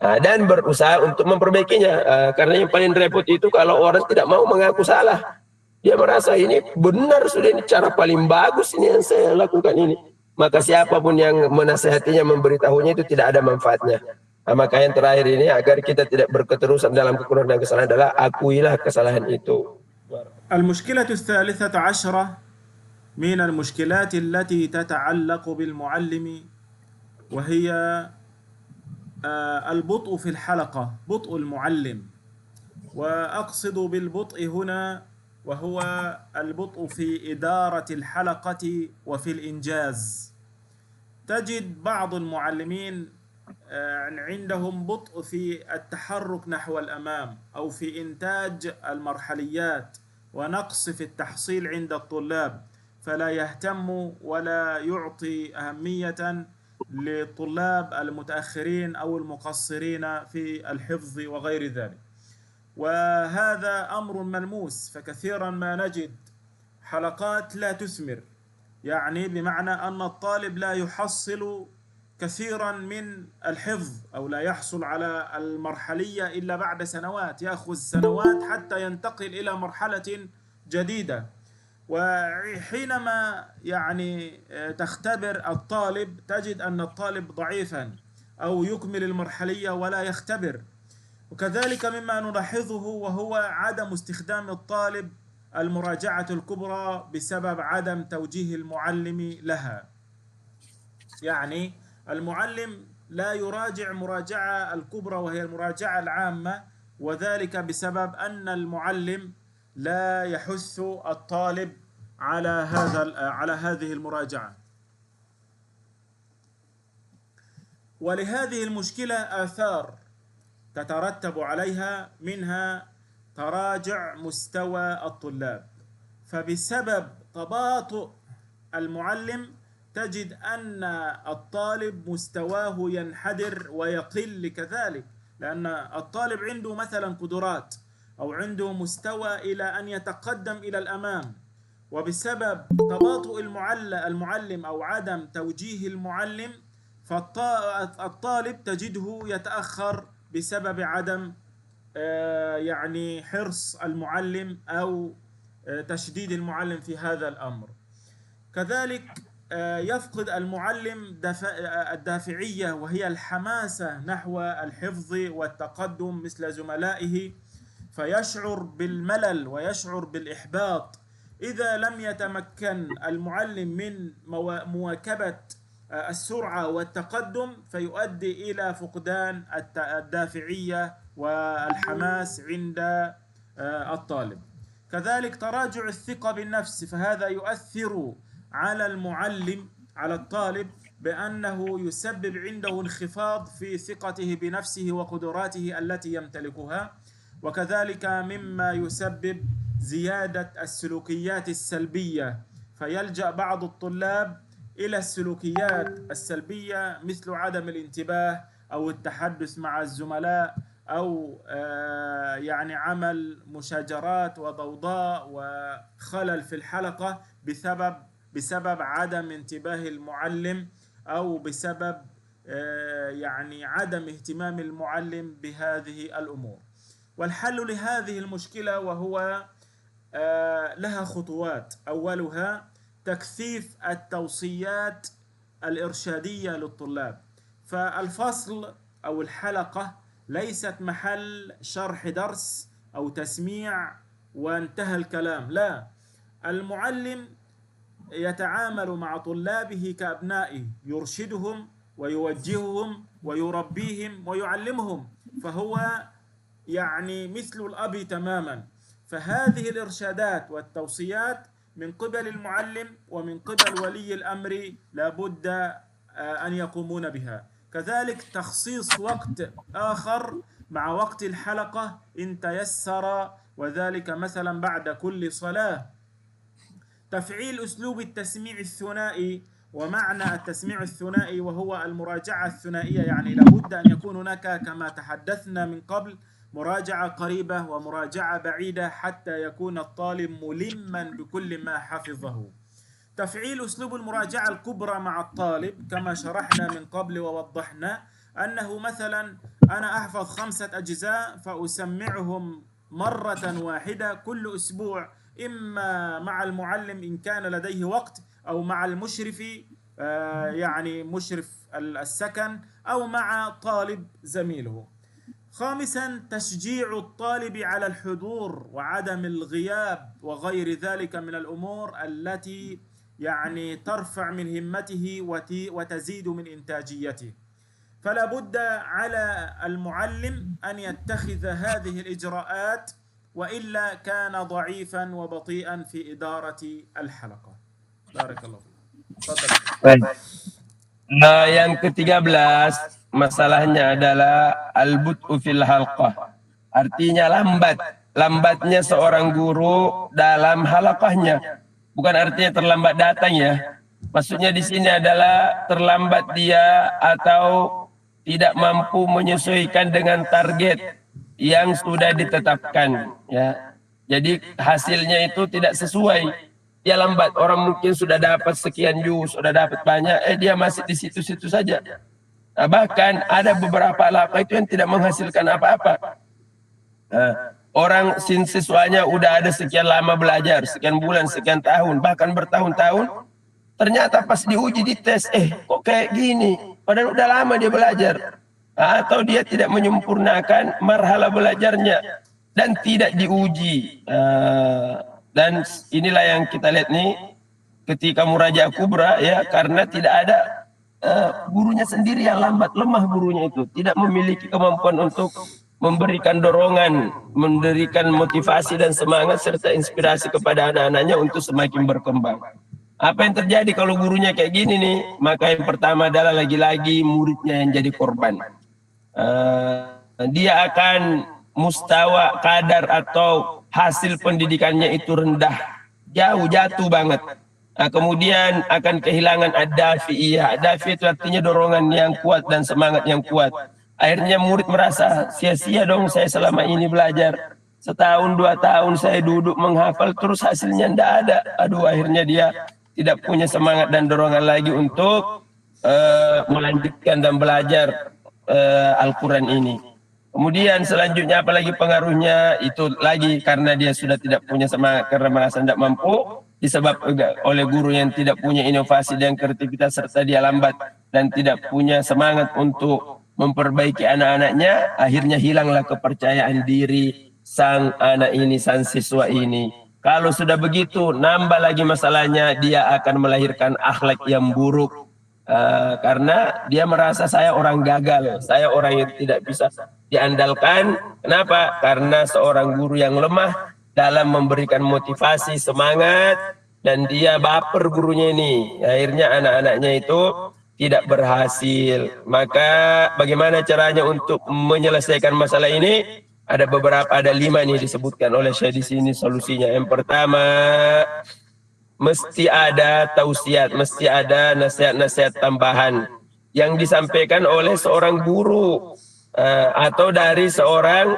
Dan berusaha untuk memperbaikinya, karena yang paling repot itu kalau orang tidak mau mengaku salah. Dia merasa ini benar, sudah ini cara paling bagus ini yang saya lakukan ini. Maka siapapun yang menasihatinya, memberitahunya, itu tidak ada manfaatnya. Maka yang terakhir ini, agar kita tidak berketerusan dalam kekurangan dan kesalahan, adalah akuilah kesalahan itu. المشكلة الثالثة عشرة من المشكلات التي تتعلق بالمعلم وهي البطء في الحلقة، بطء المعلم. وأقصد بالبطء هنا وهو البطء في إدارة الحلقة وفي الإنجاز. تجد بعض المعلمين عندهم بطء في التحرك نحو الأمام أو في إنتاج المرحليات، ونقص في التحصيل عند الطلاب، فلا يهتم ولا يعطي أهمية للطلاب المتأخرين أو المقصرين في الحفظ وغير ذلك. وهذا أمر ملموس، فكثيرا ما نجد حلقات لا تثمر، يعني بمعنى أن الطالب لا يحصل كثيرا من الحفظ أو لا يحصل على المرحلية إلا بعد سنوات، يأخذ سنوات حتى ينتقل إلى مرحلة جديدة. وحينما يعني تختبر الطالب تجد أن الطالب ضعيفا أو يكمل المرحلية ولا يختبر. وكذلك مما نلاحظه وهو عدم استخدام الطالب المراجعة الكبرى بسبب عدم توجيه المعلم لها. يعني المعلم لا يراجع مراجعة الكبرى وهي المراجعة العامة، وذلك بسبب أن المعلم لا يحث الطالب على هذه المراجعة. ولهذه المشكلة آثار تترتب عليها، منها تراجع مستوى الطلاب. فبسبب تباطؤ المعلم تجد أن الطالب مستواه ينحدر ويقل كذلك، لأن الطالب عنده مثلا قدرات أو عنده مستوى إلى أن يتقدم إلى الأمام، وبسبب تباطؤ المعلم أو عدم توجيه المعلم فالطالب تجده يتأخر بسبب عدم يعني حرص المعلم أو تشديد المعلم في هذا الأمر. كذلك يفقد المعلم الدافعية وهي الحماسة نحو الحفظ والتقدم مثل زملائه، فيشعر بالملل ويشعر بالإحباط إذا لم يتمكن المعلم من مواكبة السرعة والتقدم، فيؤدي إلى فقدان الدافعية والحماس عند الطالب. كذلك تراجع الثقة بالنفس، فهذا يؤثر على المعلم على الطالب بأنه يسبب عنده انخفاض في ثقته بنفسه وقدراته التي يمتلكها. وكذلك مما يسبب زيادة السلوكيات السلبية، فيلجأ بعض الطلاب إلى السلوكيات السلبية مثل عدم الانتباه أو التحدث مع الزملاء أو يعني عمل مشاجرات وضوضاء وخلل في الحلقة بسبب عدم انتباه المعلم أو بسبب يعني عدم اهتمام المعلم بهذه الأمور. والحل لهذه المشكلة وهو لها خطوات. أولها تكثيف التوصيات الإرشادية للطلاب، فالفصل أو الحلقة ليست محل شرح درس أو تسميع وانتهى الكلام، لا، المعلم يتعامل مع طلابه كأبنائه، يرشدهم ويوجههم ويربيهم ويعلمهم، فهو يعني مثل الأب تماما. فهذه الإرشادات والتوصيات من قبل المعلم ومن قبل ولي الأمر لابد أن يقومون بها. كذلك تخصيص وقت آخر مع وقت الحلقة إن تيسر، وذلك مثلا بعد كل صلاة. تفعيل أسلوب التسميع الثنائي، ومعنى التسميع الثنائي وهو المراجعة الثنائية، يعني لابد أن يكون هناك كما تحدثنا من قبل مراجعة قريبة ومراجعة بعيدة حتى يكون الطالب ملما بكل ما حفظه. تفعيل أسلوب المراجعة الكبرى مع الطالب كما شرحنا من قبل ووضحنا، أنه مثلا أنا أحفظ 5 أجزاء فأسمعهم مرة واحدة كل أسبوع، إما مع المعلم إن كان لديه وقت، أو مع المشرف يعني مشرف السكن، أو مع طالب زميله. خامسا تشجيع الطالب على الحضور وعدم الغياب وغير ذلك من الأمور التي يعني ترفع من همته وتزيد من إنتاجيته. فلا بد على المعلم أن يتخذ هذه الإجراءات، وإلا كان ضعيفا وبطيئا في إدارة الحلقة. بارك الله فيك. Nah, yang ke-13 masalahnya adalah al-bud'u fil halqah. Artinya lambatnya seorang guru dalam halaqahnya. Bukan artinya terlambat datang ya. Maksudnya di sini adalah terlambat dia atau tidak mampu menyesuaikan dengan target yang sudah ditetapkan ya. Jadi hasilnya itu tidak sesuai. Dia lambat, orang mungkin sudah dapat sekian juz, sudah dapat banyak, dia masih di situ-situ saja. Nah, bahkan ada beberapa halaqah itu yang tidak menghasilkan apa-apa. Orang siswanya udah ada sekian lama belajar, sekian bulan, sekian tahun, bahkan bertahun-tahun, ternyata pas diuji di tes, kok kayak gini, padahal udah lama dia belajar. Atau dia tidak menyempurnakan marhala belajarnya dan tidak diuji. Dan inilah yang kita lihat nih ketika murajaah kubra ya, karena tidak ada gurunya sendiri yang lambat, lemah gurunya itu, tidak memiliki kemampuan untuk memberikan dorongan, memberikan motivasi dan semangat serta inspirasi kepada anak-anaknya untuk semakin berkembang. Apa yang terjadi kalau gurunya kayak gini nih? Maka yang pertama adalah lagi-lagi muridnya yang jadi korban. Dia akan mustawa kadar atau hasil pendidikannya itu rendah, jatuh banget. Nah, kemudian akan kehilangan ad-dafi'iyah. Ad-dafi'iyah itu artinya dorongan yang kuat dan semangat yang kuat. Akhirnya murid merasa sia-sia dong saya selama ini belajar. Setahun 2 tahun saya duduk menghafal terus hasilnya ndak ada. Aduh, akhirnya dia tidak punya semangat dan dorongan lagi untuk melanjutkan dan belajar Al-Quran ini. Kemudian selanjutnya apalagi pengaruhnya itu lagi karena dia sudah tidak punya semangat karena merasa tidak mampu disebabkan oleh guru yang tidak punya inovasi dan kreativitas serta dia lambat dan tidak punya semangat untuk memperbaiki anak-anaknya, akhirnya hilanglah kepercayaan diri sang anak ini, sang siswa ini. Kalau sudah begitu, nambah lagi masalahnya, dia akan melahirkan akhlak yang buruk. Karena dia merasa saya orang gagal, saya orang yang tidak bisa diandalkan. Kenapa? Karena seorang guru yang lemah dalam memberikan motivasi, semangat, dan dia baper gurunya ini. Akhirnya anak-anaknya itu tidak berhasil. Maka bagaimana caranya untuk menyelesaikan masalah ini? Ada beberapa, ada 5 nih disebutkan oleh Syekh di sini solusinya. Yang pertama, mesti ada tausiat, mesti ada nasihat-nasihat tambahan yang disampaikan oleh seorang guru atau dari seorang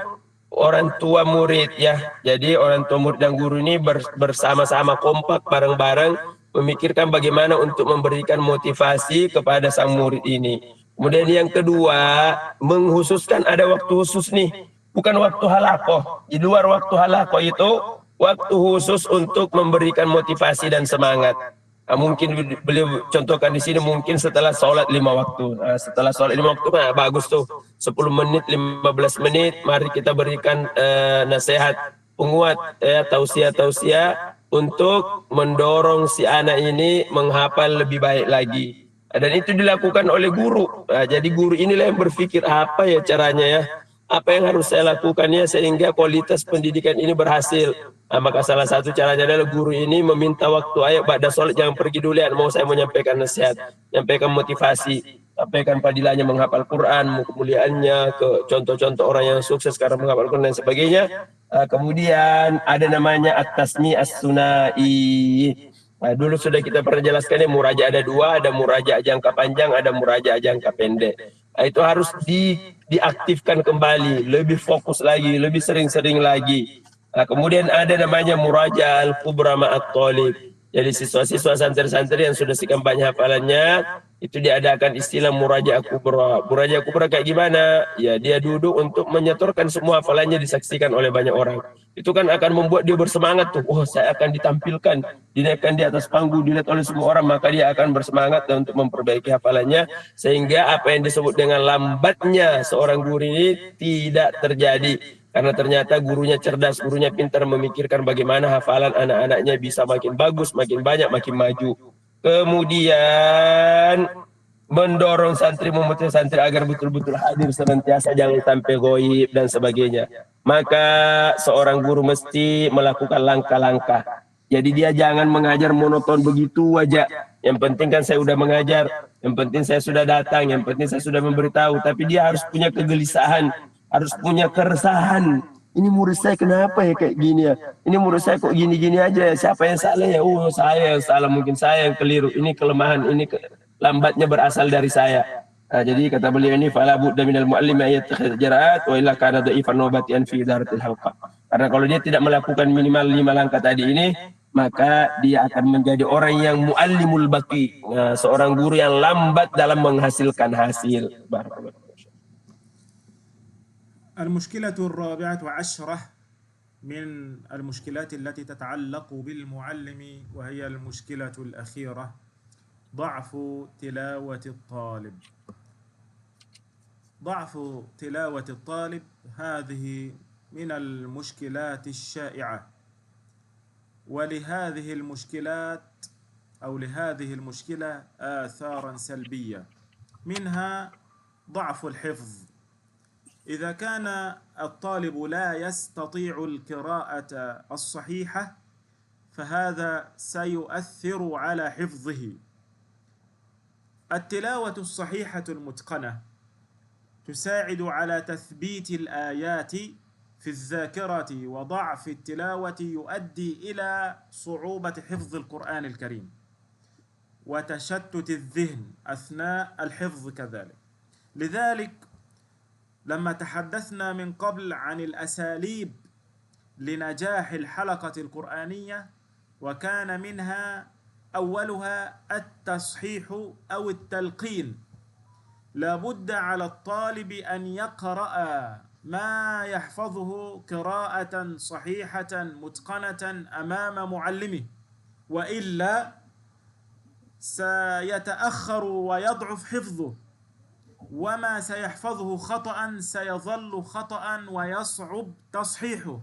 orang tua murid ya. Jadi orang tua murid dan guru ini bersama-sama kompak bareng-bareng memikirkan bagaimana untuk memberikan motivasi kepada sang murid ini. Kemudian yang kedua, menghususkan ada waktu khusus nih, bukan waktu halakoh. Di luar waktu halakoh itu waktu khusus untuk memberikan motivasi dan semangat. Mungkin beliau contohkan di sini mungkin setelah sholat 5 waktu. Setelah sholat 5 waktu bagus tuh, 10 menit, 15 menit, mari kita berikan nasihat penguat, tausiah-tausiah untuk mendorong si anak ini menghafal lebih baik lagi. Dan itu dilakukan oleh guru. Jadi guru inilah yang berpikir apa ya caranya ya, apa yang harus saya lakukan ya sehingga kualitas pendidikan ini berhasil. Maka salah satu caranya adalah guru ini meminta waktu, ayo pada sholat jangan pergi dulu ya, mau saya menyampaikan nasihat, menyampaikan motivasi, sampaikan fadilahnya menghafal Quran, kemuliaannya, ke contoh-contoh orang yang sukses karena menghafal Quran dan sebagainya. Kemudian ada namanya at-tasmi as-sunai. Dulu sudah kita pernah jelaskan ya, muraja ada 2, ada muraja jangka panjang, ada muraja jangka pendek. Itu harus diaktifkan kembali, lebih fokus lagi, lebih sering-sering lagi. Kemudian ada namanya muraja al-kubra ma'at talib. Jadi siswa-siswa santri-santri yang sudah sekian banyak hafalannya, itu diadakan istilah muraja kubra. Muraja kubra kayak gimana? Ya dia duduk untuk menyetorkan semua hafalannya disaksikan oleh banyak orang. Itu kan akan membuat dia bersemangat tuh. Oh, saya akan ditampilkan, dinaikkan di atas panggung, dilihat oleh semua orang, maka dia akan bersemangat dan untuk memperbaiki hafalannya sehingga apa yang disebut dengan lambatnya seorang guru ini tidak terjadi. Karena ternyata gurunya cerdas, gurunya pintar memikirkan bagaimana hafalan anak-anaknya bisa makin bagus, makin banyak, makin maju. Kemudian mendorong santri, memotivasi santri agar betul-betul hadir senantiasa, jangan sampai goib dan sebagainya. Maka seorang guru mesti melakukan langkah-langkah. Jadi dia jangan mengajar monoton begitu aja. Yang penting kan saya sudah mengajar, yang penting saya sudah datang, yang penting saya sudah memberitahu. Tapi dia harus punya kegelisahan, harus punya keresahan. Ini murid saya kenapa ya kayak gini ya? Ini murid saya kok gini-gini aja ya? Siapa yang salah ya? Oh, saya yang salah, mungkin saya yang keliru. Ini kelemahan, ini lambatnya berasal dari saya. Jadi kata beliau ini, fala budda minal muallim ayattakhidh jaraat wa illa kana dha'ifan nobatian fi idaratil halqa. Karena kalau dia tidak melakukan minimal 5 langkah tadi ini, maka dia akan menjadi orang yang muallimul baqi, seorang guru yang lambat dalam menghasilkan hasil. Barakallahu. المشكلة الرابعة عشرة من المشكلات التي تتعلق بالمعلم وهي المشكلة الأخيرة ضعف تلاوة الطالب. ضعف تلاوة الطالب هذه من المشكلات الشائعة، ولهذه المشكلات أو لهذه المشكلة آثارا سلبية، منها ضعف الحفظ. إذا كان الطالب لا يستطيع القراءة الصحيحة فهذا سيؤثر على حفظه. التلاوة الصحيحة المتقنة تساعد على تثبيت الآيات في الذاكرة، وضعف التلاوة يؤدي إلى صعوبة حفظ القرآن الكريم وتشتت الذهن أثناء الحفظ كذلك. لذلك لما تحدثنا من قبل عن الأساليب لنجاح الحلقة القرآنية وكان منها أولها التصحيح أو التلقين، لابد على الطالب أن يقرأ ما يحفظه قراءة صحيحة متقنة أمام معلمه، وإلا سيتأخر ويضعف حفظه، وما سيحفظه خطأ سيظل خطأ ويصعب تصحيحه.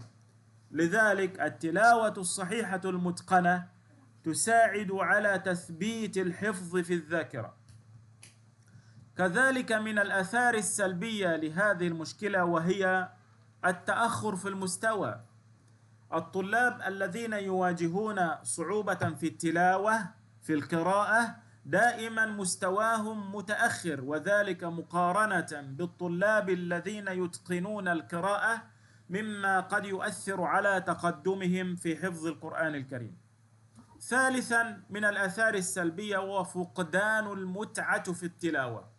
لذلك التلاوة الصحيحة المتقنة تساعد على تثبيت الحفظ في الذاكرة. كذلك من الآثار السلبية لهذه المشكلة وهي التأخر في المستوى. الطلاب الذين يواجهون صعوبة في التلاوة في القراءة دائما مستواهم متأخر، وذلك مقارنة بالطلاب الذين يتقنون القراءة، مما قد يؤثر على تقدمهم في حفظ القرآن الكريم. ثالثا من الآثار السلبية هو فقدان المتعة في التلاوة.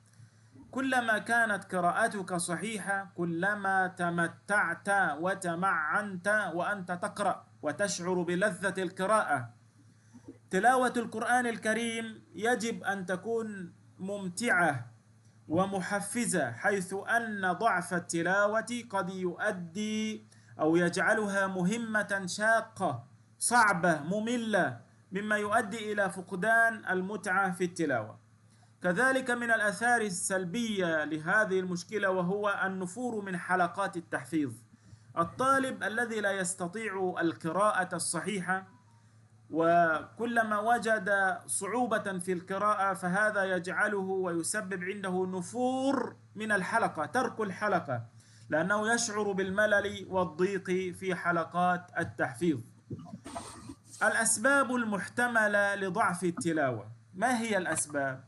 كلما كانت قراءتك صحيحة كلما تمتعت وتمعنت وأنت تقرأ وتشعر بلذة القراءة. تلاوة القرآن الكريم يجب أن تكون ممتعة ومحفزة، حيث أن ضعف التلاوة قد يؤدي أو يجعلها مهمة شاقة صعبة مملة، مما يؤدي إلى فقدان المتعة في التلاوة. كذلك من الآثار السلبية لهذه المشكلة وهو النفور من حلقات التحفيظ. الطالب الذي لا يستطيع القراءة الصحيحة وكلما وجد صعوبة في القراءة فهذا يجعله ويسبب عنده نفور من الحلقة، ترك الحلقة، لأنه يشعر بالملل والضيق في حلقات التحفيظ. الأسباب المحتملة لضعف التلاوة، ما هي الأسباب؟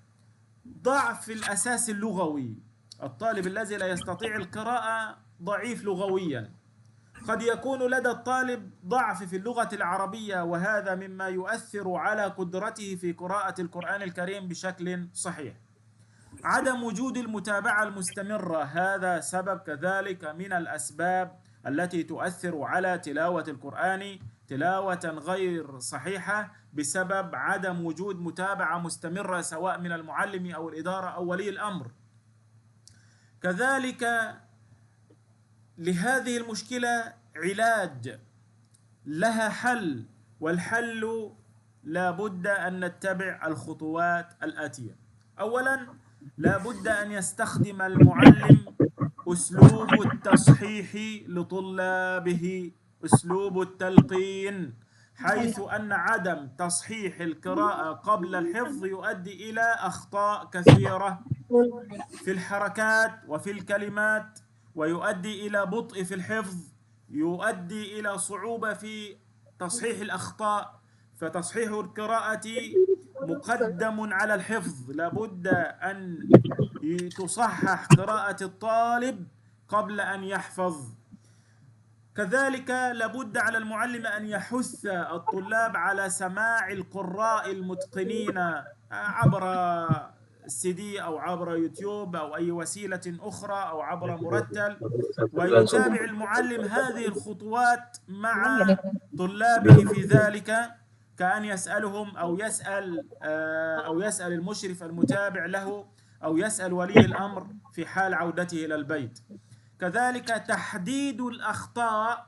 ضعف الأساس اللغوي. الطالب الذي لا يستطيع القراءة ضعيف لغويا. قد يكون لدى الطالب ضعف في اللغة العربية، وهذا مما يؤثر على قدرته في قراءة القرآن الكريم بشكل صحيح. عدم وجود المتابعة المستمرة، هذا سبب كذلك من الأسباب التي تؤثر على تلاوة القرآن تلاوة غير صحيحة، بسبب عدم وجود متابعة مستمرة سواء من المعلم أو الإدارة أو ولي الأمر. كذلك لهذه المشكلة علاج، لها حل، والحل لا بد أن نتبع الخطوات الآتية. أولا لا بد أن يستخدم المعلم أسلوب التصحيح لطلابه، أسلوب التلقين، حيث أن عدم تصحيح القراءة قبل الحفظ يؤدي إلى أخطاء كثيرة في الحركات وفي الكلمات، ويؤدي إلى بطء في الحفظ، يؤدي إلى صعوبة في تصحيح الأخطاء. فتصحيح القراءة مقدم على الحفظ، لابد أن تصحح قراءة الطالب قبل أن يحفظ. كذلك لابد على المعلم أن يحث الطلاب على سماع القراء المتقنين عبر CD أو عبر يوتيوب أو أي وسيلة أخرى أو عبر مرتل، ويتابع المعلم هذه الخطوات مع طلابه في ذلك، كأن يسألهم أو يسأل المشرف المتابع له أو يسأل ولي الأمر في حال عودته إلى البيت. كذلك تحديد الأخطاء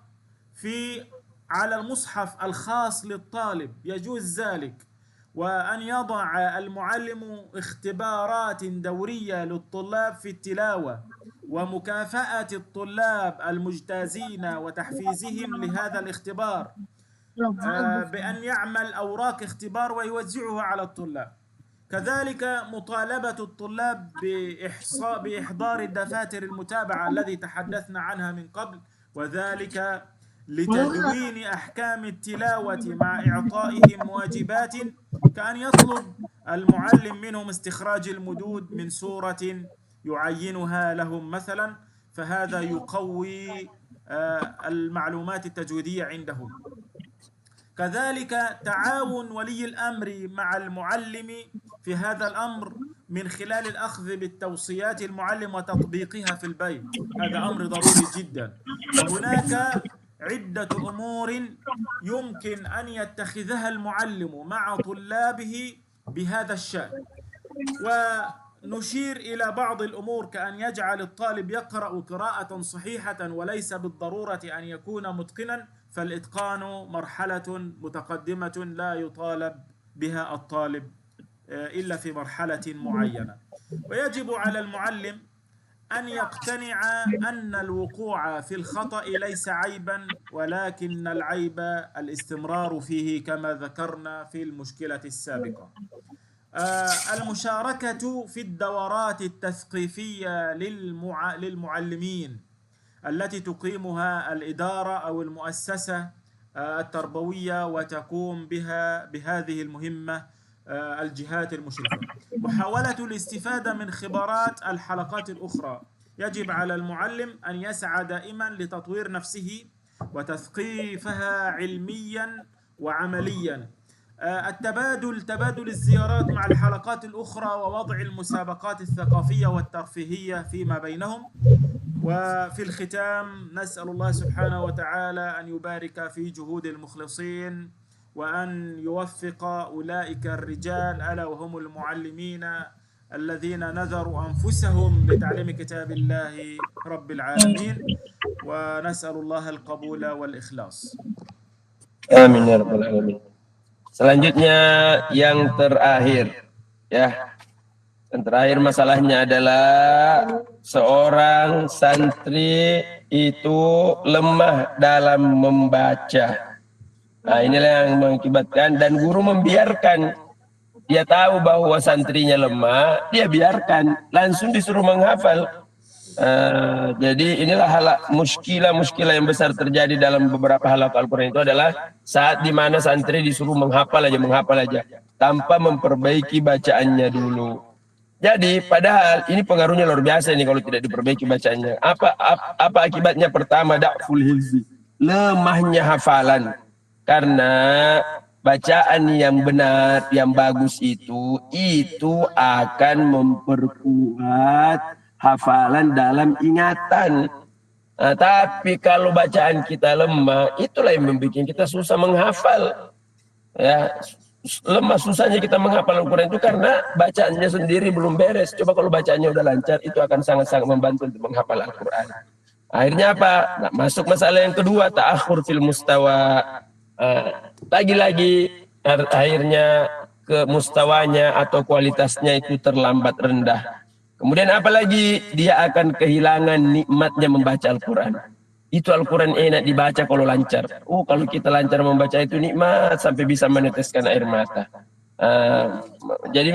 على المصحف الخاص للطالب، يجوز ذلك، وأن يضع المعلم اختبارات دورية للطلاب في التلاوة، ومكافأة الطلاب المجتازين وتحفيزهم لهذا الاختبار، بأن يعمل أوراق اختبار ويوزعها على الطلاب. كذلك مطالبة الطلاب بإحضار الدفاتر المتابعة الذي تحدثنا عنها من قبل، وذلك لتدوين أحكام التلاوة مع إعطائهم واجبات، كأن يطلب المعلم منهم استخراج المدود من سورة يعينها لهم مثلا، فهذا يقوي المعلومات التجويدية عندهم. كذلك تعاون ولي الأمر مع المعلم في هذا الأمر من خلال الأخذ بالتوصيات المعلم وتطبيقها في البيت، هذا أمر ضروري جدا. وهناك عدة أمور يمكن أن يتخذها المعلم مع طلابه بهذا الشأن. نشير إلى بعض الأمور كأن يجعل الطالب يقرأ قراءة صحيحة وليس بالضرورة أن يكون متقنا، فالإتقان مرحلة متقدمة لا يطالب بها الطالب إلا في مرحلة معينة. ويجب على المعلم أن يقتنع أن الوقوع في الخطأ ليس عيبا، ولكن العيب الاستمرار فيه كما ذكرنا في المشكلة السابقة. المشاركة في الدورات التثقيفية للمعلمين التي تقيمها الإدارة أو المؤسسة التربوية وتقوم بهذه المهمة الجهات المشرفة. محاولة الاستفادة من خبرات الحلقات الأخرى. يجب على المعلم أن يسعى دائما لتطوير نفسه وتثقيفها علميا وعمليا. تبادل الزيارات مع الحلقات الأخرى ووضع المسابقات الثقافية والترفيهية فيما بينهم. وفي الختام نسأل الله سبحانه وتعالى أن يبارك في جهود المخلصين وأن يوفق أولئك الرجال ألا وهم المعلمين الذين نذروا أنفسهم لتعليم كتاب الله رب العالمين، ونسأل الله القبول والإخلاص. Amin ya rabbal alamin. Selanjutnya yang terakhir, ya. Yang terakhir masalahnya adalah seorang santri itu lemah dalam membaca. Nah, inilah yang mengakibatkan, dan guru membiarkan. Dia tahu bahwa santrinya lemah, dia biarkan, langsung disuruh menghafal. Jadi inilah muskilah yang besar terjadi dalam beberapa halaqah Al-Quran itu adalah saat dimana santri disuruh menghafal aja, tanpa memperbaiki bacaannya dulu. Jadi padahal ini pengaruhnya luar biasa ini kalau tidak diperbaiki bacaannya. Apa akibatnya? Pertama, da'ful hifzi, lemahnya hafalan. Karena bacaan yang benar, yang bagus itu akan memperkuat hafalan dalam ingatan. Nah, tapi kalau bacaan kita lemah, itulah yang membuat kita susah menghafal. Ya, lemah susahnya kita menghafal Al-Quran itu karena bacaannya sendiri belum beres. Coba kalau bacaannya udah lancar, itu akan sangat-sangat membantu untuk menghafal Al-Quran. Akhirnya apa? Nah, masuk masalah yang kedua, ta'akhur fil mustawa. Lagi-lagi akhirnya ke mustawanya atau kualitasnya itu terlambat, rendah. Kemudian apalagi dia akan kehilangan nikmatnya membaca Al-Quran. Itu Al-Quran enak dibaca kalau lancar. Kalau kita lancar membaca itu nikmat sampai bisa meneteskan air mata. Jadi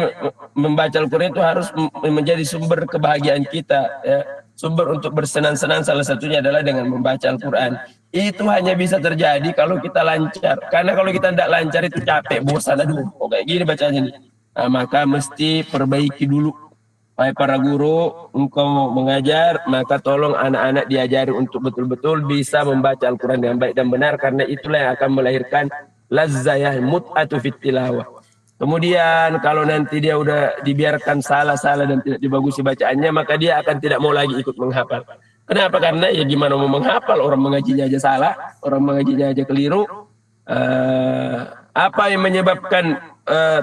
membaca Al-Quran itu harus menjadi sumber kebahagiaan kita, ya. Sumber untuk bersenang-senang salah satunya adalah dengan membaca Al-Quran. Itu hanya bisa terjadi kalau kita lancar. Karena kalau kita tidak lancar itu capek, bosan, aduh kok kayak gini bacanya nih. Maka mesti perbaiki dulu. Wahai para guru, engkau mengajar, maka tolong anak-anak diajari untuk betul-betul bisa membaca Al-Quran dengan baik dan benar, karena itulah yang akan melahirkan lazzayah mut'atu fit tilawah. Kemudian kalau nanti dia udah dibiarkan salah-salah dan tidak dibagusi bacaannya, maka dia akan tidak mau lagi ikut menghafal. Kenapa? Karena ya gimana mau menghafal, orang mengajinya aja salah, orang mengajinya aja keliru. Apa yang menyebabkan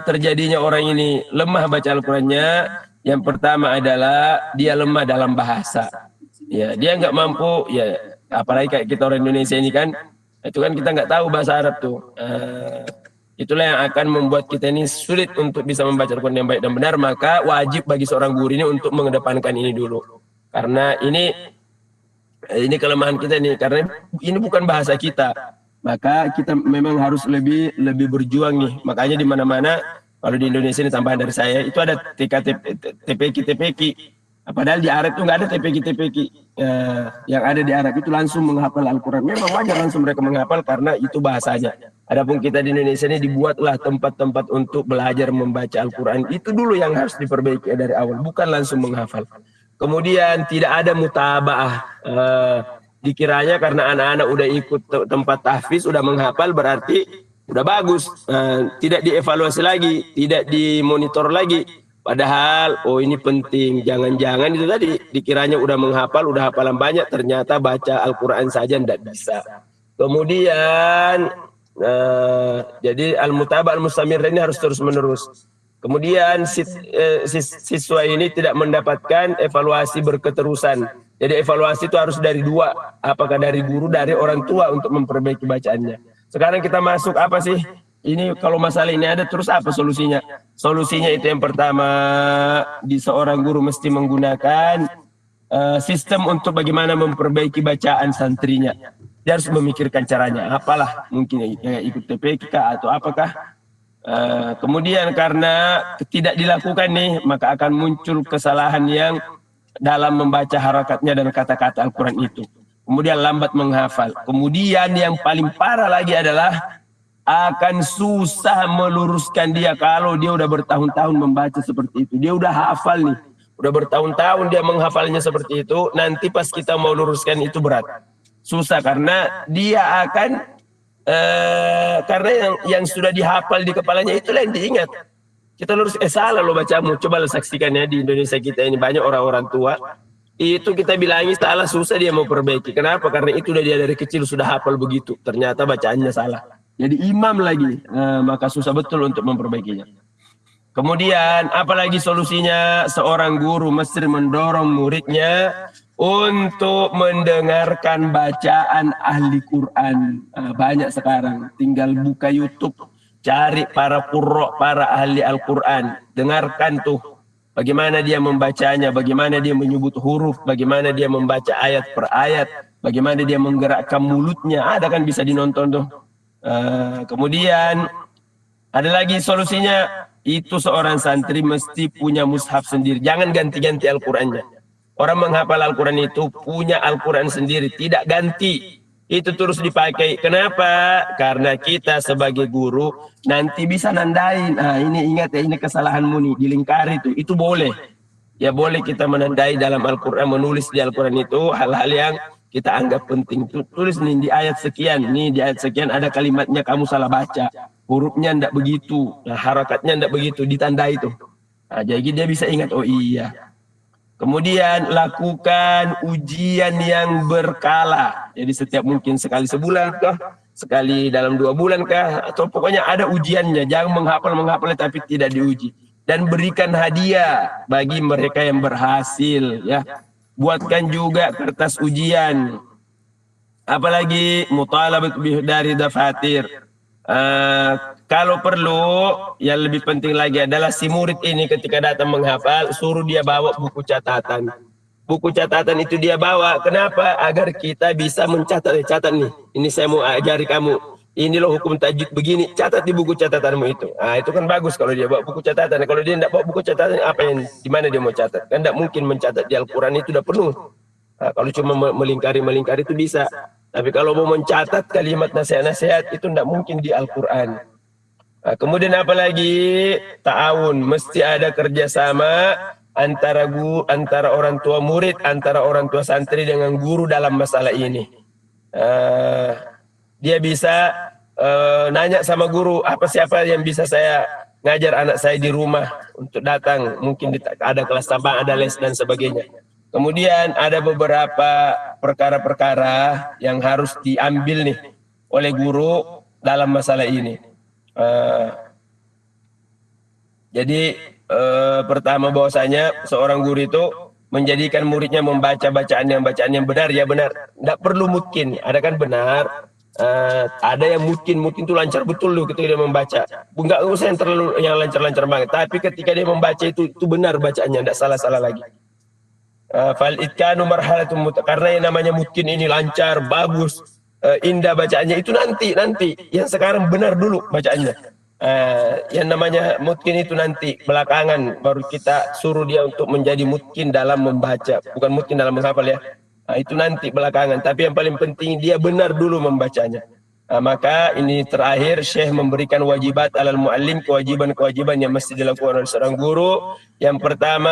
terjadinya orang ini lemah baca Al-Qurannya? Yang pertama adalah dia lemah dalam bahasa. Ya, dia nggak mampu, ya apalagi kayak kita orang Indonesia ini kan, itu kan kita nggak tahu bahasa Arab tuh. Itulah yang akan membuat kita ini sulit untuk bisa membaca Al-Quran yang baik dan benar. Maka wajib bagi seorang guru ini untuk mengedepankan ini dulu. Karena ini kelemahan kita nih, karena ini bukan bahasa kita. Maka kita memang harus lebih berjuang nih. Makanya di mana-mana, kalau di Indonesia ini tambahan dari saya, itu ada TPQ. Padahal di Arab itu nggak ada TPQ. Yang ada di Arab itu langsung menghafal Al-Quran. Memang wajar langsung mereka menghafal karena itu bahasanya. Adapun kita di Indonesia ini dibuatlah tempat-tempat untuk belajar membaca Al-Quran. Itu dulu yang harus diperbaiki dari awal, bukan langsung menghafal. Kemudian tidak ada mutabaah. Dikiranya karena anak-anak udah ikut tempat tahfiz, udah menghafal berarti udah bagus, tidak dievaluasi lagi, tidak dimonitor lagi. Padahal, ini penting. Jangan-jangan itu tadi dikiranya udah menghafal, udah hafalan banyak, ternyata baca Al-Quran saja tidak bisa. Kemudian, jadi al-mutabah al-mustamir ini harus terus-menerus. Kemudian siswa ini tidak mendapatkan evaluasi berketerusan. Jadi evaluasi itu harus dari dua, apakah dari guru, dari orang tua untuk memperbaiki bacaannya. Sekarang kita masuk apa sih? Ini kalau masalah ini ada terus apa solusinya? Solusinya itu yang pertama, di seorang guru mesti menggunakan sistem untuk bagaimana memperbaiki bacaan santrinya. Dia harus memikirkan caranya, apalah mungkin ikut TPK atau apakah. Kemudian karena tidak dilakukan nih, maka akan muncul kesalahan yang dalam membaca harakatnya dan kata-kata Al-Quran itu. Kemudian lambat menghafal. Kemudian yang paling parah lagi adalah akan susah meluruskan dia kalau dia udah bertahun-tahun membaca seperti itu. Dia udah hafal nih, udah bertahun-tahun dia menghafalnya seperti itu. Nanti pas kita mau luruskan itu berat, susah, karena dia akan karena yang sudah dihafal di kepalanya itulah yang diingat. Kita lurus, salah lo bacamu. Coba lo saksikan ya, di Indonesia kita ini banyak orang-orang tua itu kita bilangi salah, susah dia mau perbaiki. Kenapa? Karena itu udah dia dari kecil sudah hafal begitu, ternyata bacaannya salah. Jadi imam lagi, maka susah betul untuk memperbaikinya. Kemudian apalagi solusinya? Seorang guru mesti mendorong muridnya untuk mendengarkan bacaan ahli Quran. Banyak sekarang, tinggal buka YouTube, cari para qurra, para ahli Al-Quran, dengarkan tuh bagaimana dia membacanya, bagaimana dia menyebut huruf, bagaimana dia membaca ayat per ayat, bagaimana dia menggerakkan mulutnya, ada kan bisa dinonton tuh. Kemudian ada lagi solusinya, itu seorang santri mesti punya mushaf sendiri, jangan ganti-ganti Al-Qurannya. Orang menghafal Al-Quran itu punya Al-Quran sendiri, tidak ganti. Itu terus dipakai. Kenapa? Karena kita sebagai guru nanti bisa nandain. Ini ingat ya, ini kesalahanmu nih, dilingkari itu. Itu boleh. Ya boleh kita menandai dalam Al-Quran, menulis di Al-Quran itu hal-hal yang kita anggap penting. Tulis nih di ayat sekian. Nih di ayat sekian ada kalimatnya kamu salah baca. Hurufnya enggak begitu. Nah, harakatnya enggak begitu. Ditandai itu. Jadi dia bisa ingat, oh iya. Kemudian lakukan ujian yang berkala. Jadi setiap mungkin sekali sebulan kah, sekali dalam 2 bulan kah, atau pokoknya ada ujiannya. Jangan menghafal tapi tidak diuji. Dan berikan hadiah bagi mereka yang berhasil. Ya, buatkan juga kertas ujian. Apalagi mutalabat dari dafatir. Kalau perlu, yang lebih penting lagi adalah si murid ini ketika datang menghafal, suruh dia bawa buku catatan. Buku catatan itu dia bawa. Kenapa? Agar kita bisa mencatat. Catat nih, ini saya mau ajari kamu. Ini loh hukum tajwid begini. Catat di buku catatanmu itu. Itu kan bagus kalau dia bawa buku catatan. Kalau dia tidak bawa buku catatan, apa yang di mana dia mau catat? Kan tidak mungkin mencatat di Al-Quran itu udah penuh. Kalau cuma melingkari itu bisa. Tapi kalau mau mencatat kalimat nasihat-nasihat itu tidak mungkin di Al-Quran. Kemudian apalagi ta'awun, mesti ada kerjasama antara orang tua murid, antara orang tua santri dengan guru dalam masalah ini. Dia bisa nanya sama guru, siapa yang bisa saya ngajar anak saya di rumah untuk datang, mungkin ada kelas tambang, ada les dan sebagainya. Kemudian ada beberapa perkara-perkara yang harus diambil nih oleh guru dalam masalah ini. Jadi pertama bahwasanya seorang guru itu menjadikan muridnya membaca bacaan yang benar, ya benar. Tidak perlu mungkin, ada kan benar. Ada yang mungkin itu lancar betul loh ketika dia membaca. Enggak usah yang lancar-lancar banget. Tapi ketika dia membaca itu benar bacaannya, tidak salah-salah lagi. Fal itkanu marhalatun karena yang namanya mungkin ini lancar, bagus, indah bacaannya itu nanti yang sekarang benar dulu bacaannya. Yang namanya mungkin itu nanti belakangan baru kita suruh dia untuk menjadi mungkin dalam membaca, bukan mungkin dalam menghafal ya. Itu nanti belakangan, tapi yang paling penting dia benar dulu membacanya. Maka ini terakhir Syekh memberikan wajibat alal muallim, kewajiban-kewajiban yang mesti dilakukan oleh seorang guru. Yang pertama,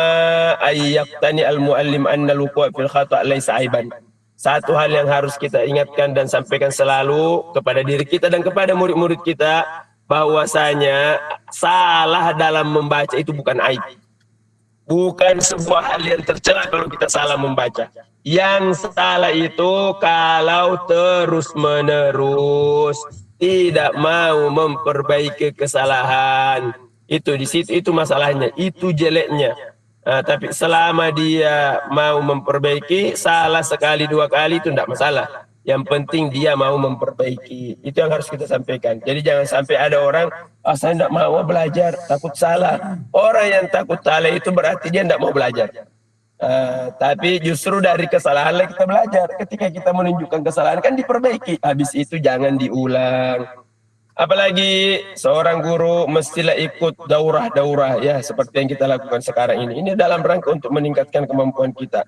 ayyaqtani al muallim anna al-wuqu' fil khata' laisa aiban. Satu hal yang harus kita ingatkan dan sampaikan selalu kepada diri kita dan kepada murid-murid kita, bahwasanya salah dalam membaca itu bukan aib. Bukan sebuah hal yang tercela kalau kita salah membaca. Yang salah itu kalau terus-menerus tidak mau memperbaiki kesalahan. Itu di situ itu masalahnya, itu jeleknya. Tapi selama dia mau memperbaiki, salah sekali 2 kali itu tidak masalah. Yang penting dia mau memperbaiki. Itu yang harus kita sampaikan. Jadi jangan sampai ada orang, saya tidak mau belajar, takut salah. Orang yang takut salah itu berarti dia tidak mau belajar. Tapi justru dari kesalahan kita belajar. Ketika kita menunjukkan kesalahan kan diperbaiki. Habis itu jangan diulang. Apalagi seorang guru mestilah ikut daurah-daurah ya seperti yang kita lakukan sekarang ini. Ini dalam rangka untuk meningkatkan kemampuan kita.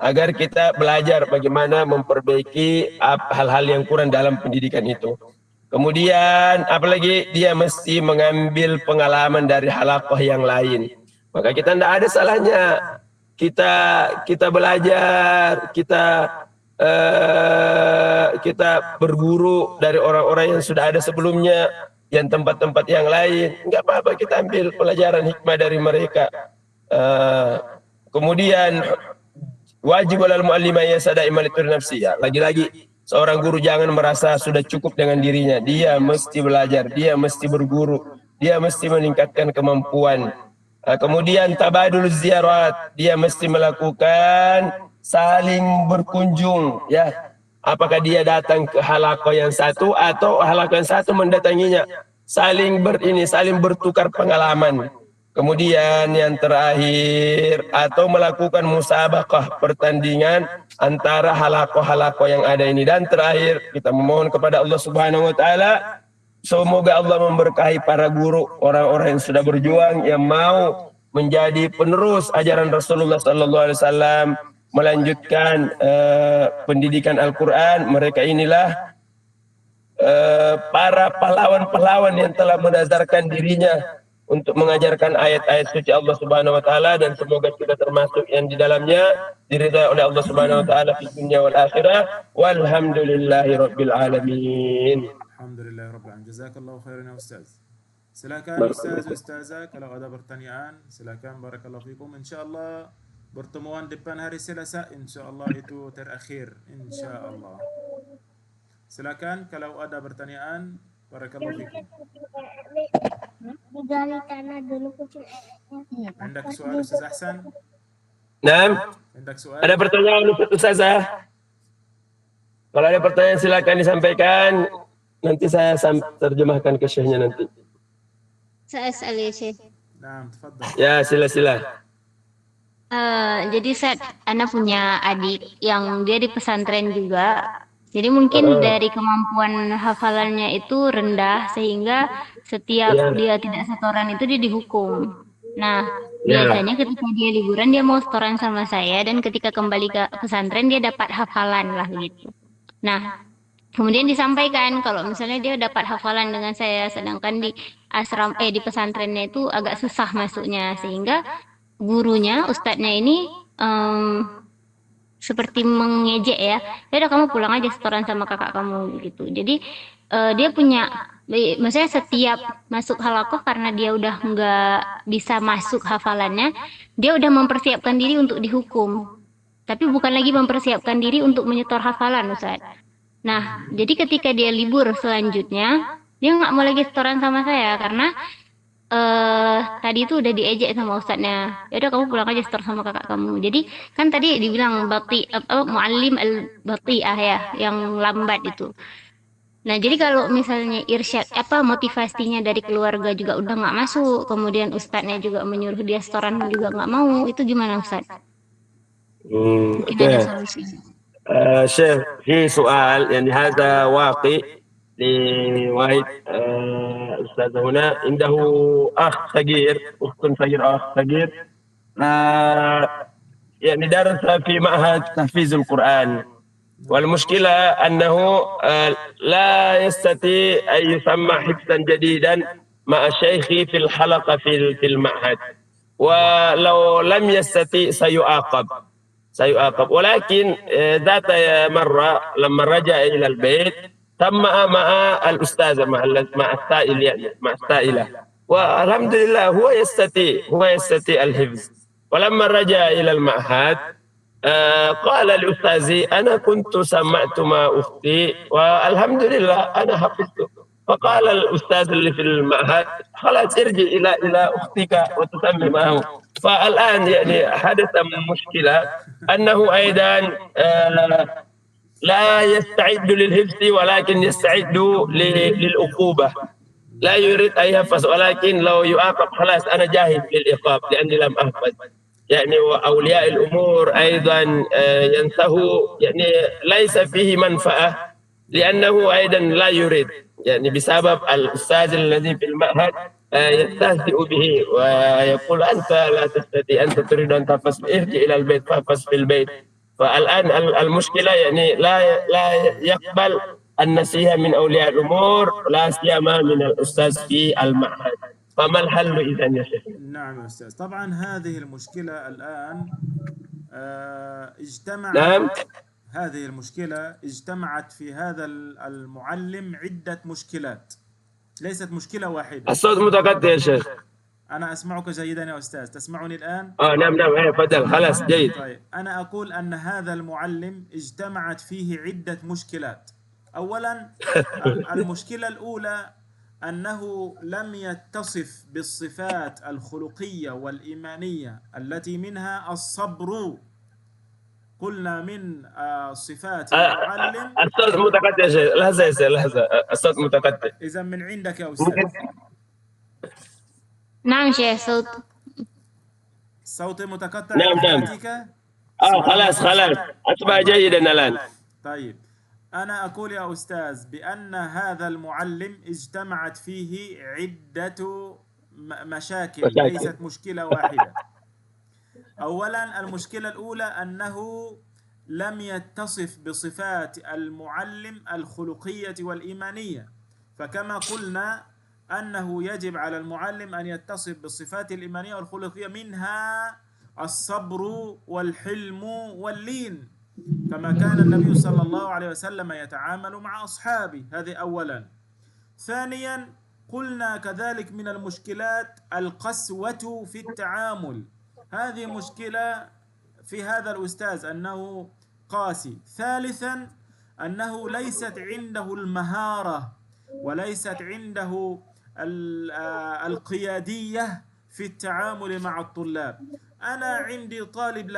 Agar kita belajar bagaimana memperbaiki hal-hal yang kurang dalam pendidikan itu. Kemudian apalagi dia mesti mengambil pengalaman dari halaqah yang lain. Maka kita tidak ada salahnya kita belajar, kita berguru dari orang-orang yang sudah ada sebelumnya, yang tempat-tempat yang lain. Enggak apa-apa kita ambil pelajaran hikmah dari mereka. Kemudian wajib alal muallima yasada imalitur nafsi. Lagi-lagi seorang guru jangan merasa sudah cukup dengan dirinya. Dia mesti belajar, dia mesti berguru, dia mesti meningkatkan kemampuan. Kemudian tabadul ziyarat, dia mesti melakukan saling berkunjung ya. Apakah dia datang ke halaqah yang satu atau halaqah yang satu mendatanginya, saling bertukar pengalaman. Kemudian yang terakhir atau melakukan musabaqah, pertandingan antara halaqah-halaqah yang ada ini. Dan terakhir kita memohon kepada Allah Subhanahu wa taala, semoga Allah memberkahi para guru, orang-orang yang sudah berjuang, yang mau menjadi penerus ajaran Rasulullah SAW, melanjutkan pendidikan Al-Quran. Mereka inilah para pahlawan-pahlawan yang telah mendasarkan dirinya untuk mengajarkan ayat-ayat suci Allah Subhanahu wa taala, dan semoga kita termasuk yang di dalamnya diridhai oleh Allah Subhanahu wa taala di dunia wal akhirah. Walhamdulillahirabbil alamin. Alhamdulillah Rabbil Alamin. Jazakallahu khairan ya Ustaz. Silakan Ustaz, Ustazah, kalau ada pertanyaan silakan. Barakallahu fikum. Insyaallah pertemuan depan hari Selasa insyaallah itu terakhir insyaallah. Silakan kalau ada pertanyaan. Barakallahu fikum. Digali tanah dulu kecil. Ada soal Ustaz Ahsan? Naam. Ada soal? Ada pertanyaan Ustazah? Kalau ada pertanyaan silakan disampaikan. Nanti saya terjemahkan ke syekhnya nanti. Saya ya Syekh. Nah, tafadhal. Ya, sila. Jadi Ana punya adik yang dia di pesantren juga. Jadi mungkin dari kemampuan hafalannya itu rendah sehingga setiap dia tidak setoran itu dia dihukum. Nah, biasanya ketika dia liburan dia mau setoran sama saya, dan ketika kembali ke pesantren dia dapat hafalan lah gitu. Nah, kemudian disampaikan kalau misalnya dia dapat hafalan dengan saya, sedangkan di di pesantrennya itu agak susah masuknya, sehingga gurunya, ustadznya ini seperti mengejek ya. Ya udah kamu pulang aja setoran sama kakak kamu gitu. Jadi dia punya, maksudnya setiap masuk halaqah karena dia udah nggak bisa masuk hafalannya, dia udah mempersiapkan diri untuk dihukum. Tapi bukan lagi mempersiapkan diri untuk menyetor hafalan, Ustaz. Nah, jadi ketika dia libur selanjutnya, dia nggak mau lagi setoran sama saya karena tadi itu udah diejek sama ustadznya. Ya udah kamu pulang aja setor sama kakak kamu. Jadi kan tadi dibilang muallim al-bati'ah ya, yang lambat itu. Nah, jadi kalau misalnya irsyad motivasinya dari keluarga juga udah nggak masuk, kemudian ustadznya juga menyuruh dia setoran juga nggak mau, itu gimana Ustadz? Mungkin ada solusi. شيخ في سؤال يعني هذا واقع لواحد أستاذ هنا عنده أخ صغير، أخت صغير، أخ صغير يعني درس في معهد تحفيظ القرآن، والمشكلة أنه لا يستطيع أن يسمع حفظا جديدا مع الشيخ في الحلقة في المعهد، ولو لم يستطيع سيعاقب. ولكن ذات مرة لما رجع إلى البيت سمع مع الأستاذة مع السائل يعني مع السائلة، والحمد لله هو يستطيع الحفظ. ولما رجع إلى المعهد قال لأستاذي أنا كنت سمعت مع أختي والحمد لله أنا حفظت. فقال الأستاذ اللي في المعهد خلاص ارجع إلى أختك وتتمم معه. فالآن يعني حدث مشكلة أنه أيضا لا يستعد للحفظ ولكن يستعد للعقوبة. لا يريد أن يحفظ ولكن لو يعاقب خلاص أنا جاهز للعقاب لأني لم أحفظ. يعني وأولياء الأمور أيضا ينتهوا، يعني ليس فيه منفعة لأنه أيضا لا يريد، يعني بسبب الأستاذ الذي في المعهد يستهزئ به ويقول أنت لا تستطيع، أنت تريد أن تحفظ، ارجع إلى البيت فاحفظ في البيت. فالآن المشكلة يعني لا يقبل النصيحة من أولياء الأمور، لا سيما من الأستاذ في المعهد. فما الحل إذا يا شيخ؟ نعم يا أستاذ، طبعا هذه المشكلة الآن نعم. هذه المشكلة اجتمعت في هذا المعلم عدة مشكلات، ليست مشكلة واحدة. الصوت متقطع يا شيخ. أنا أسمعك جيدا يا أستاذ، تسمعني الآن؟ نعم تفضل، خلاص جيد. طيب، أنا أقول أن هذا المعلم اجتمعت فيه عدة مشكلات. أولا المشكلة الأولى أنه لم يتصف بالصفات الخلقية والإيمانية التي منها الصبر. قلنا من صفات المعلم. الصوت متقطع يا شيخ، لحظة الصوت متقطع. إذا من عندك يا أستاذ. نعم شيخ، صوتي متقطع. نعم. خلاص أصبح جيدا الآن. طيب، أنا أقول يا أستاذ بأن هذا المعلم اجتمعت فيه عدة مشاكل، ليست مشكلة واحدة. أولا المشكلة الأولى أنه لم يتصف بصفات المعلم الخلقية والإيمانية، فكما قلنا أنه يجب على المعلم أن يتصف بالصفات الإيمانية والخلقية، منها الصبر والحلم واللين، كما كان النبي صلى الله عليه وسلم يتعامل مع أصحابه. هذه أولا. ثانيا قلنا كذلك من المشكلات القسوة في التعامل. هذه مشكلة في هذا الأستاذ أنه قاسي. ثالثا أنه ليست عنده المهارة وليست عنده القيادية في التعامل مع الطلاب. أنا عندي طالب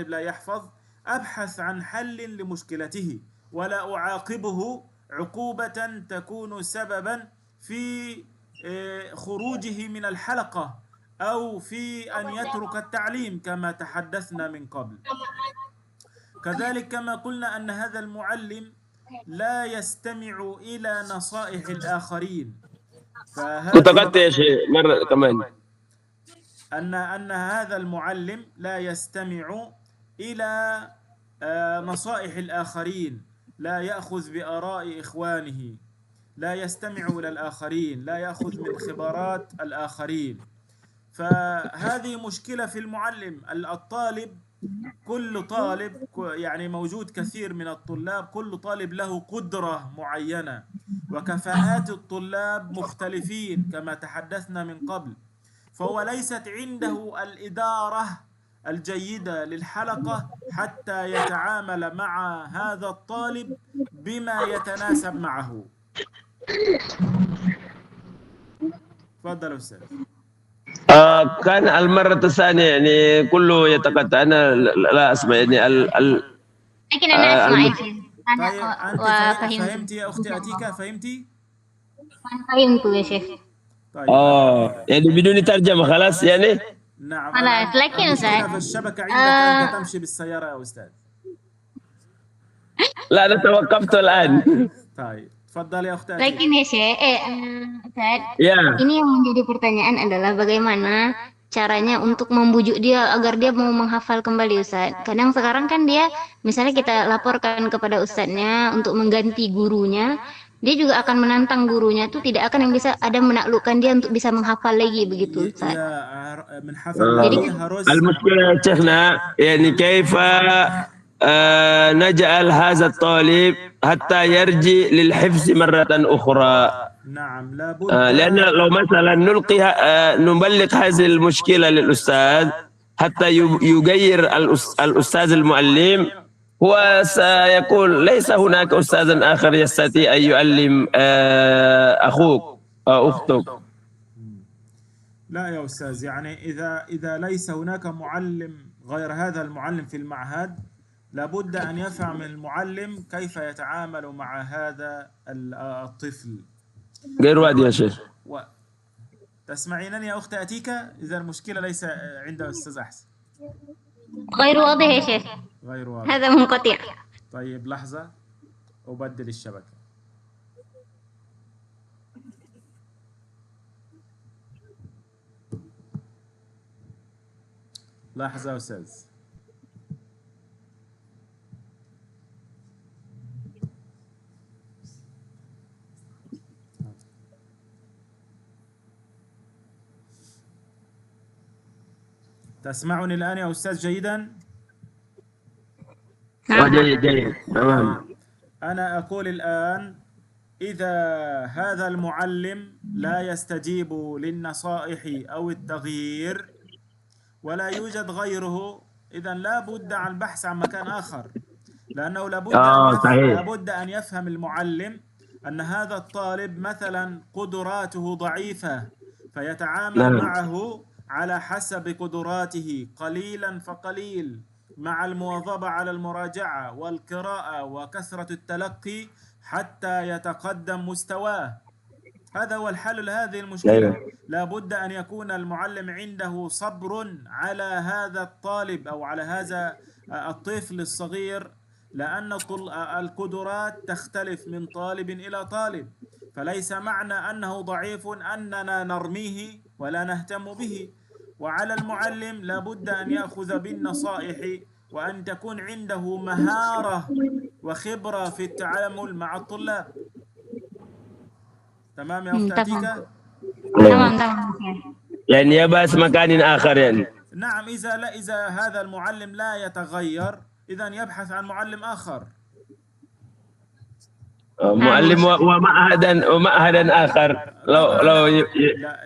لا يحفظ، أبحث عن حل لمشكلته ولا أعاقبه عقوبة تكون سببا في خروجه من الحلقة أو في أن يترك التعليم كما تحدثنا من قبل. كذلك كما قلنا أن هذا المعلم لا يستمع إلى نصائح الآخرين. متقطع يا شيخ مرة كمان. أن هذا المعلم لا يستمع إلى نصائح الآخرين، لا يأخذ بآراء إخوانه، لا يستمع إلى الآخرين، لا يأخذ من خبرات الآخرين. فهذه مشكلة في المعلم. الطالب، كل طالب، يعني موجود كثير من الطلاب، كل طالب له قدرة معينة، وكفاءات الطلاب مختلفين كما تحدثنا من قبل. فهو ليست عنده الإدارة الجيدة للحلقة حتى يتعامل مع هذا الطالب بما يتناسب معه. تفضل أستاذ. كان المرة الثانية يعني كله يتقطع، أنا لا أسمع يعني لكن أنا أسمع. طيب، أنت فهمتي يا أختي أتيكا؟ فهمتي؟ فهمت يا شيخ. طيب. يعني بدون ترجمة خلاص يعني؟ نعم. خلاص. لكن أستاذ في الشبكة عندك أنت تمشي بالسيارة يا أستاذ. لا أنا توقفت الآن. طيب تفضل يا أختي. Lagi nih Ustaz, Ya. ini yang menjadi pertanyaan adalah bagaimana caranya untuk membujuk dia agar dia mau menghafal kembali Ustaz. Kadang sekarang kan dia, misalnya kita laporkan kepada Ustadznya untuk mengganti gurunya, dia juga akan menantang gurunya tuh tidak akan yang bisa ada menaklukkan dia untuk bisa menghafal lagi begitu Ustaz. Jadi المشكلة يا شيخنا يعني كيف نجعل هذا الطالب حتى يرجع للحفظ مرة أخرى. نعم لابد. لأن لو مثلا نبلغ هذه المشكلة للأستاذ حتى يغير الأستاذ المعلم، هو سيقول ليس هناك أستاذ آخر يستطيع أن يعلم أخوك، أختك. لا يا أستاذ، يعني إذا ليس هناك معلم غير هذا المعلم في المعهد، لابد أن يفهم المعلم كيف يتعامل مع هذا الطفل. غير واحد يا شيخ. تسمعينني يا أختي أتيكا؟ إذا المشكلة ليس عند أستاذ أحسن. غير واضح يا شيخ، غير واضح. هذا منقطع. طيب لحظة، أبدل الشبكة. لحظة يا أستاذ. تسمعني الآن يا أستاذ جيدا؟ جيد تمام. أنا أقول الآن إذا هذا المعلم لا يستجيب للنصائح أو التغيير ولا يوجد غيره، إذن لا بد عن البحث عن مكان آخر، لأنه لابد أن يفهم المعلم أن هذا الطالب مثلا قدراته ضعيفة، فيتعامل معه على حسب قدراته قليلا فقليل، مع المواظبة على المراجعة والقراءة وكثرة التلقي حتى يتقدم مستواه. هذا هو الحل لهذه المشكلة. لا بد أن يكون المعلم عنده صبر على هذا الطالب أو على هذا الطفل الصغير، لأن القدرات تختلف من طالب إلى طالب، فليس معنى أنه ضعيف أننا نرميه ولا نهتم به. وعلى المعلم لا بد أن يأخذ بالنصائح وأن تكون عنده مهارة وخبرة في التعامل مع الطلاب. تمام يا أختي أتيكا؟ تمام. يعني يبحث مكان آخر يعني. نعم، إذا هذا المعلم لا يتغير، إذا يبحث عن معلم آخر. معلم ومعهدا آخر.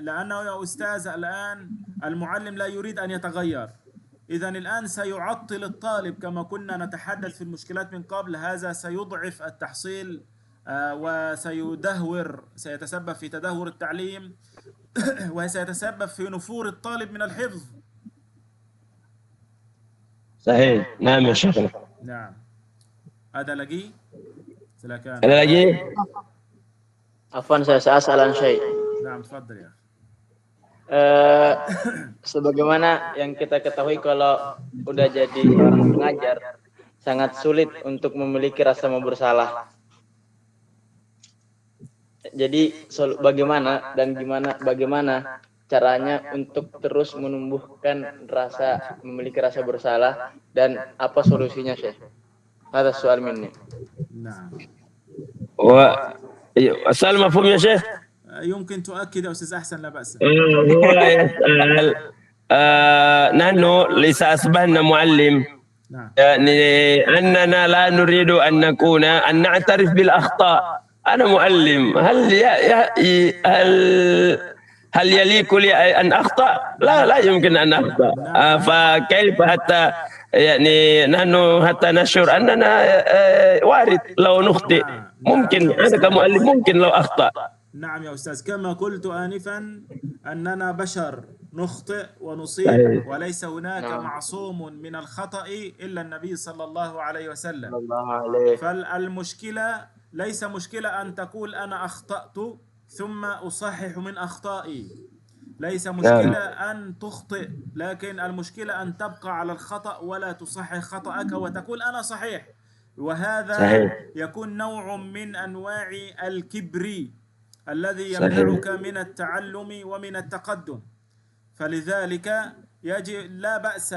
لأنه يا أستاذ الآن المعلم لا يريد أن يتغير، إذا الآن سيعطل الطالب كما كنا نتحدث في المشكلات من قبل. هذا سيضعف التحصيل سيتسبب في تدهور التعليم وسيتسبب في نفور الطالب من الحفظ. صحيح. نعم يا شيخنا. نعم. هذا لقي silakan. Ada lagi? Afwan, saya salah syai. Nah, tafadhal ya. Sebagaimana yang kita ketahui, kalau udah jadi seorang pengajar sangat sulit untuk memiliki rasa mau bersalah. Jadi bagaimana caranya untuk terus menumbuhkan memiliki rasa bersalah, dan apa solusinya, Syekh? Ada soal minni. Nah. السؤال مفهوم يا شيخ؟ يمكن تؤكد يا أستاذ أحسن؟ لا بأس. هو يسأل نحن ليس أصبحنا معلم، يعني أننا لا نريد أن نعترف بالأخطاء. أنا معلم، هل يليق لي أن أخطأ؟ لا يمكن أن أخطأ. فكيف حتى يعني نحن حتى نشعر أننا وارد لو نخطئ، ممكن أنا كمعلم ممكن لو أخطأ. نعم يا أستاذ، كما قلت آنفا أننا بشر نخطئ ونصيب، وليس هناك معصوم من الخطأ إلا النبي صلى الله عليه وسلم. فالمشكلة ليس مشكلة أن تقول أنا أخطأت ثم أصحح من أخطائي، ليس مشكلة أن تخطئ، لكن المشكلة أن تبقى على الخطأ ولا تصحح خطأك وتقول أنا صحيح، وهذا يكون نوع من أنواع الكبر الذي يمنعك من التعلم ومن التقدم. فلذلك لا بأس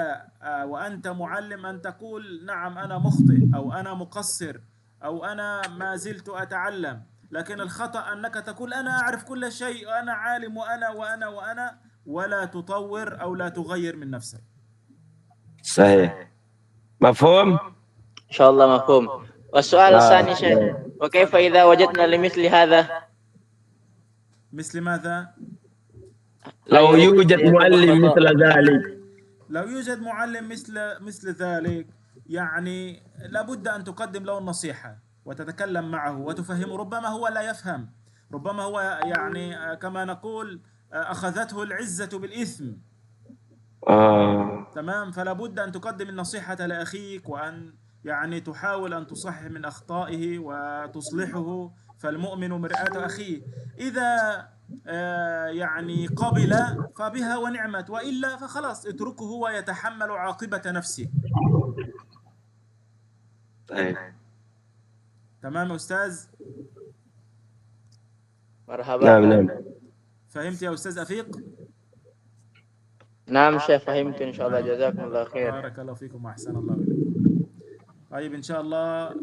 وأنت معلم أن تقول نعم أنا مخطئ أو أنا مقصر أو أنا ما زلت أتعلم، لكن الخطأ أنك تقول أنا أعرف كل شيء وأنا عالم وأنا ولا تطور أو لا تغير من نفسك. صحيح. مفهوم؟ إن شاء الله مفهوم. والسؤال الثاني شيخ، وكيف إذا وجدنا لمثل هذا؟ مثل ماذا؟ لو يوجد معلم مثل ذلك. لو يوجد معلم مثل ذلك، يعني لابد أن تقدم له النصيحة وتتكلم معه وتفهمه. ربما هو لا يفهم، ربما هو يعني كما نقول أخذته العزة بالإثم. تمام. فلا بد أن تقدم النصيحة لأخيك، وأن يعني تحاول أن تصحح من أخطائه وتصلحه، فالمؤمن مرآة أخيه. إذا يعني قبل فبها ونعمت، وإلا فخلاص اتركه هو يتحمل عاقبة نفسه. تمام يا أستاذ؟ مرحبا. نعم. فهمت يا أستاذ أفيق؟ نعم شيخ فهمت إن شاء الله. جزاكم الله خير. بارك الله فيكم وأحسن الله إليكم. طيب إن شاء الله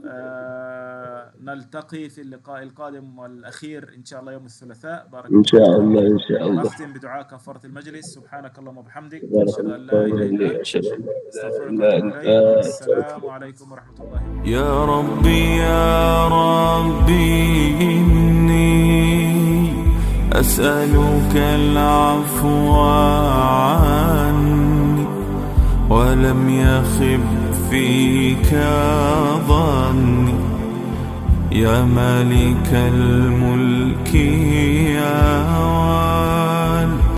نلتقي في اللقاء القادم والأخير إن شاء الله يوم الثلاثاء. بارك الله. إن شاء الله إن شاء الله. نختم بدعاء كفارة المجلس. سبحانك اللهم وبحمدك، أشهد أن لا إله إلا أنت، أستغفرك وأتوب إليك. السلام عليكم ورحمة الله وبركاته. يا ربي يا ربي إني أسألك العفو عني، ولم يخب فيك ظني، يا مالك الملك يا